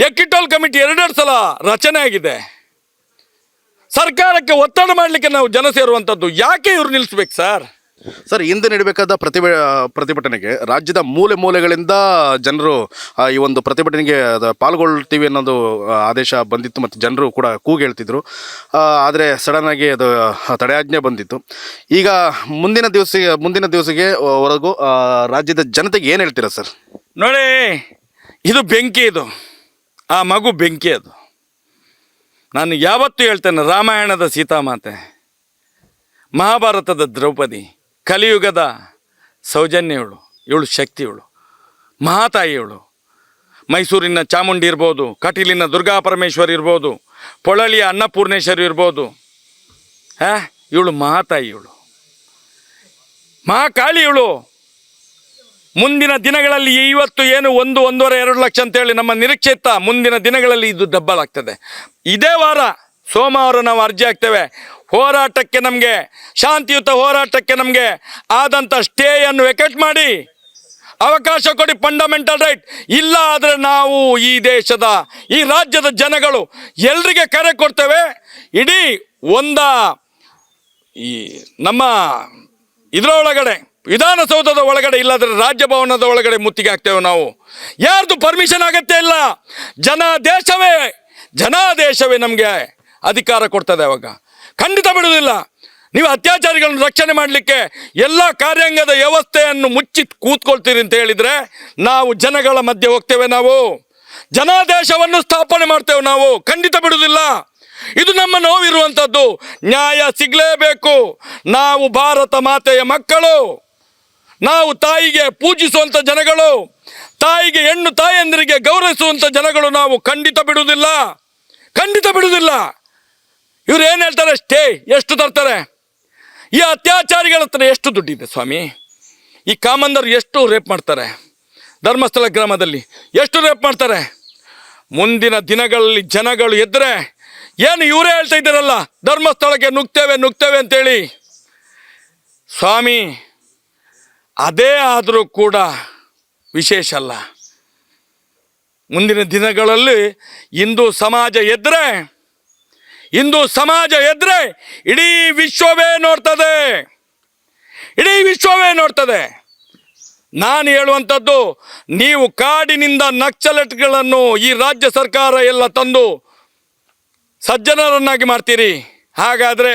ಎಕ್ಕಿಟೋಲ್ ಕಮಿಟಿ 2 ಸಲ ರಚನೆ ಆಗಿದೆ. ಸರ್ಕಾರಕ್ಕೆ ಒತ್ತಡ ಮಾಡಲಿಕ್ಕೆ ನಾವು ಜನ ಸೇರುವಂಥದ್ದು. ಯಾಕೆ ಇವ್ರು ನಿಲ್ಲಿಸ್ಬೇಕು ಸರ್? ಸರ್, ಹಿಂದೆ ನೀಡಬೇಕಾದ ಪ್ರತಿಭಟನೆಗೆ ರಾಜ್ಯದ ಮೂಲೆ ಮೂಲೆಗಳಿಂದ ಜನರು ಈ ಒಂದು ಪ್ರತಿಭಟನೆಗೆ ಪಾಲ್ಗೊಳ್ತೀವಿ ಅನ್ನೋದು ಆದೇಶ ಬಂದಿತ್ತು ಮತ್ತು ಜನರು ಕೂಡ ಕೂಗು ಹೇಳ್ತಿದ್ರು. ಆದರೆ ಸಡನ್ನಾಗಿ ಅದು ತಡೆಯಾಜ್ಞೆ ಬಂದಿತ್ತು. ಈಗ ಮುಂದಿನ ದಿವಸಕ್ಕೆ ವರೆಗೂ ರಾಜ್ಯದ ಜನತೆಗೆ ಏನು ಹೇಳ್ತೀರಾ ಸರ್? ನೋಡಿ, ಇದು ಬೆಂಕಿ, ಇದು ಆ ಮಗು ಬೆಂಕಿ. ಅದು ನಾನು ಯಾವತ್ತೂ ಹೇಳ್ತೇನೆ, ರಾಮಾಯಣದ ಸೀತಾಮಾತೆ, ಮಹಾಭಾರತದ ದ್ರೌಪದಿ, ಕಲಿಯುಗದ ಸೌಜನ್ಯ ಇವಳು ಶಕ್ತಿ, ಮಹಾತಾಯಿ ಇವಳು. ಮೈಸೂರಿನ ಚಾಮುಂಡಿ ಇರ್ಬೋದು, ಕಟೀಲಿನ ದುರ್ಗಾ ಪರಮೇಶ್ವರಿ ಇರ್ಬೋದು, ಪೊಳಲಿಯ ಅನ್ನಪೂರ್ಣೇಶ್ವರಿ ಇರ್ಬೋದು. ಇವಳು ಮಹಾತಾಯಿ, ಮಹಾಕಾಳಿ ಇವಳು. ಮುಂದಿನ ದಿನಗಳಲ್ಲಿ ಇವತ್ತು ಏನು 1-1.5 ಲಕ್ಷ ಅಂತೇಳಿ ನಮ್ಮ ನಿರೀಕ್ಷೆ ಇತ್ತ, ಮುಂದಿನ ದಿನಗಳಲ್ಲಿ ಇದು ಡಬ್ಬಲ್ ಆಗ್ತದೆ. ಇದೇ ವಾರ ಸೋಮವಾರ ನಾವು ಅರ್ಜಿ ಹಾಕ್ತೇವೆ. ಹೋರಾಟಕ್ಕೆ, ನಮಗೆ ಶಾಂತಿಯುತ ಹೋರಾಟಕ್ಕೆ ನಮಗೆ ಆದಂಥ ಸ್ಟೇಯನ್ನು ವೆಕೆಟ್ ಮಾಡಿ ಅವಕಾಶ ಕೊಡಿ, ಫಂಡಮೆಂಟಲ್ ರೈಟ್. ಇಲ್ಲ ಆದರೆ ನಾವು ಈ ದೇಶದ, ಈ ರಾಜ್ಯದ ಜನಗಳು ಎಲ್ರಿಗೆ ಕರೆ ಕೊಡ್ತೇವೆ. ಇಡೀ ಈ ನಮ್ಮ ಇದರೊಳಗಡೆ, ವಿಧಾನಸೌಧದ ಒಳಗಡೆ, ಇಲ್ಲಾಂದರೆ ರಾಜಭವನದ ಒಳಗಡೆ ಮುತ್ತಿಗೆ ಹಾಕ್ತೇವೆ ನಾವು. ಯಾರ್ದು ಪರ್ಮಿಷನ್ ಆಗತ್ತೇ ಇಲ್ಲ. ಜನಾದೇಶವೇ ನಮಗೆ ಅಧಿಕಾರ ಕೊಡ್ತದೆ. ಅವಾಗ ಖಂಡಿತ ಬಿಡುವುದಿಲ್ಲ. ನೀವು ಅತ್ಯಾಚಾರಿಗಳನ್ನು ರಕ್ಷಣೆ ಮಾಡಲಿಕ್ಕೆ ಎಲ್ಲ ಕಾರ್ಯಾಂಗದ ವ್ಯವಸ್ಥೆಯನ್ನು ಮುಚ್ಚಿ ಕೂತ್ಕೊಳ್ತೀರಿ ಅಂತ ಹೇಳಿದರೆ ನಾವು ಜನಗಳ ಮಧ್ಯೆ ಹೋಗ್ತೇವೆ. ನಾವು ಜನಾದೇಶವನ್ನು ಸ್ಥಾಪನೆ ಮಾಡ್ತೇವೆ. ನಾವು ಖಂಡಿತ ಬಿಡುವುದಿಲ್ಲ. ಇದು ನಮ್ಮ ನೋವಿರುವಂಥದ್ದು. ನ್ಯಾಯ ಸಿಗಲೇಬೇಕು. ನಾವು ಭಾರತ ಮಾತೆಯ ಮಕ್ಕಳು. ನಾವು ತಾಯಿಗೆ ಪೂಜಿಸುವಂಥ ಜನಗಳು, ತಾಯಿಗೆ, ಹೆಣ್ಣು ತಾಯಂದಿರಿಗೆ ಗೌರವಿಸುವಂಥ ಜನಗಳು. ನಾವು ಖಂಡಿತ ಬಿಡುವುದಿಲ್ಲ, ಖಂಡಿತ ಬಿಡುವುದಿಲ್ಲ. ಇವ್ರು ಏನು ಹೇಳ್ತಾರೆ? ಸ್ಟೇ ಎಷ್ಟು ತರ್ತಾರೆ? ಈ ಅತ್ಯಾಚಾರಿಗಳ ಹತ್ರ ಎಷ್ಟು ದುಡ್ಡಿದೆ ಸ್ವಾಮಿ? ಈ ಕಾಮಂದರು ಎಷ್ಟು ರೇಪ್ ಮಾಡ್ತಾರೆ? ಧರ್ಮಸ್ಥಳ ಗ್ರಾಮದಲ್ಲಿ ಎಷ್ಟು ರೇಪ್ ಮಾಡ್ತಾರೆ? ಮುಂದಿನ ದಿನಗಳಲ್ಲಿ ಜನಗಳು ಎದ್ದರೆ ಏನು ಇವರೇ ಹೇಳ್ತಾ ಇದ್ದಾರಲ್ಲ, ಧರ್ಮಸ್ಥಳಕ್ಕೆ ನುಗ್ತೇವೆ ಅಂತೇಳಿ. ಸ್ವಾಮಿ, ಅದೇ ಆದರೂ ಕೂಡ ವಿಶೇಷ ಅಲ್ಲ. ಮುಂದಿನ ದಿನಗಳಲ್ಲಿ ಹಿಂದೂ ಸಮಾಜ ಎದ್ರೆ ಇಡೀ ವಿಶ್ವವೇ ನೋಡ್ತದೆ. ನಾನು ಹೇಳುವಂಥದ್ದು, ನೀವು ಕಾಡಿನಿಂದ ನಕ್ಸಲೈಟ್ಗಳನ್ನು ಈ ರಾಜ್ಯ ಸರ್ಕಾರ ಎಲ್ಲ ತಂದು ಸಜ್ಜನರನ್ನಾಗಿ ಮಾಡ್ತೀರಿ. ಹಾಗಾದರೆ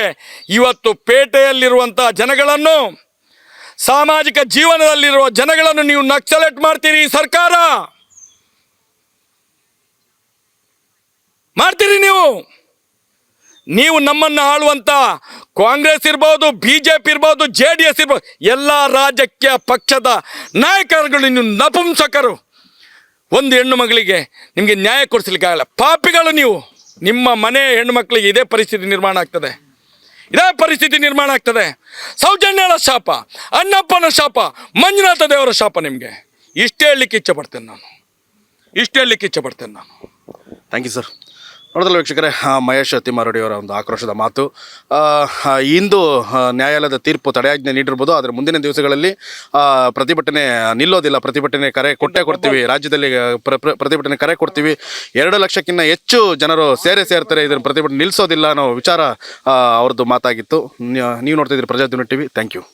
ಇವತ್ತು ಪೇಟೆಯಲ್ಲಿರುವಂಥ ಜನಗಳನ್ನು, ಸಾಮಾಜಿಕ ಜೀವನದಲ್ಲಿರುವ ಜನಗಳನ್ನು ನೀವು ನಕ್ಸಲೈಟ್ ಮಾಡ್ತೀರಿ. ಸರ್ಕಾರ ಮಾಡ್ತೀರಿ. ನೀವು ನಮ್ಮನ್ನು ಆಳುವಂಥ ಕಾಂಗ್ರೆಸ್ ಇರ್ಬೋದು, BJP ಇರ್ಬೋದು, JDS ಇರ್ಬೋದು, ಎಲ್ಲ ರಾಜಕೀಯ ಪಕ್ಷದ ನಾಯಕರುಗಳು ನೀವು ನಪುಂಸಕರು. ಒಂದು ಹೆಣ್ಣು ಮಗಳಿಗೆ ನಿಮಗೆ ನ್ಯಾಯ ಕೊಡಿಸ್ಲಿಕ್ಕಾಗಲ್ಲ. ಪಾಪಿಗಳು ನೀವು. ನಿಮ್ಮ ಮನೆ ಹೆಣ್ಣು ಮಕ್ಕಳಿಗೆ ಇದೇ ಪರಿಸ್ಥಿತಿ ನಿರ್ಮಾಣ ಆಗ್ತದೆ. ಸೌಜನ್ಯಳ ಶಾಪ, ಅಣ್ಣಪ್ಪನ ಶಾಪ, ಮಂಜುನಾಥ ದೇವರ ಶಾಪ ನಿಮಗೆ. ಇಷ್ಟೇ ಹೇಳಲಿಕ್ಕೆ ಇಚ್ಛೆಪಡ್ತೇನೆ ನಾನು. Thank you sir. ನೋಡಿದ್ರಲ್ಲ ವೀಕ್ಷಕರೇ, ಮಹೇಶ್ ತಿಮ್ಮಾರೆಡ್ಡಿಯವರ ಒಂದು ಆಕ್ರೋಶದ ಮಾತು. ಇಂದು ನ್ಯಾಯಾಲಯದ ತೀರ್ಪು ತಡೆಯಾಜ್ಞೆ ನೀಡಿರ್ಬೋದು, ಆದರೆ ಮುಂದಿನ ದಿವಸಗಳಲ್ಲಿ ಪ್ರತಿಭಟನೆ ನಿಲ್ಲೋದಿಲ್ಲ. ಪ್ರತಿಭಟನೆ ಕರೆ ಕೊಡ್ತೀವಿ. ರಾಜ್ಯದಲ್ಲಿ ಪ್ರತಿಭಟನೆ ಕರೆ ಕೊಡ್ತೀವಿ. 2 ಲಕ್ಷಕ್ಕಿಂತ ಹೆಚ್ಚು ಜನರು ಸೇರ್ತಾರೆ. ಇದನ್ನು ಪ್ರತಿಭಟನೆ ನಿಲ್ಲಿಸೋದಿಲ್ಲ ಅನ್ನೋ ವಿಚಾರ ಅವ್ರದ್ದು ಮಾತಾಗಿತ್ತು. ನೀವು ನೋಡ್ತಾ ಇದ್ದೀರಿ ಪ್ರಜಾಧ್ವನಿ TV. Thank you.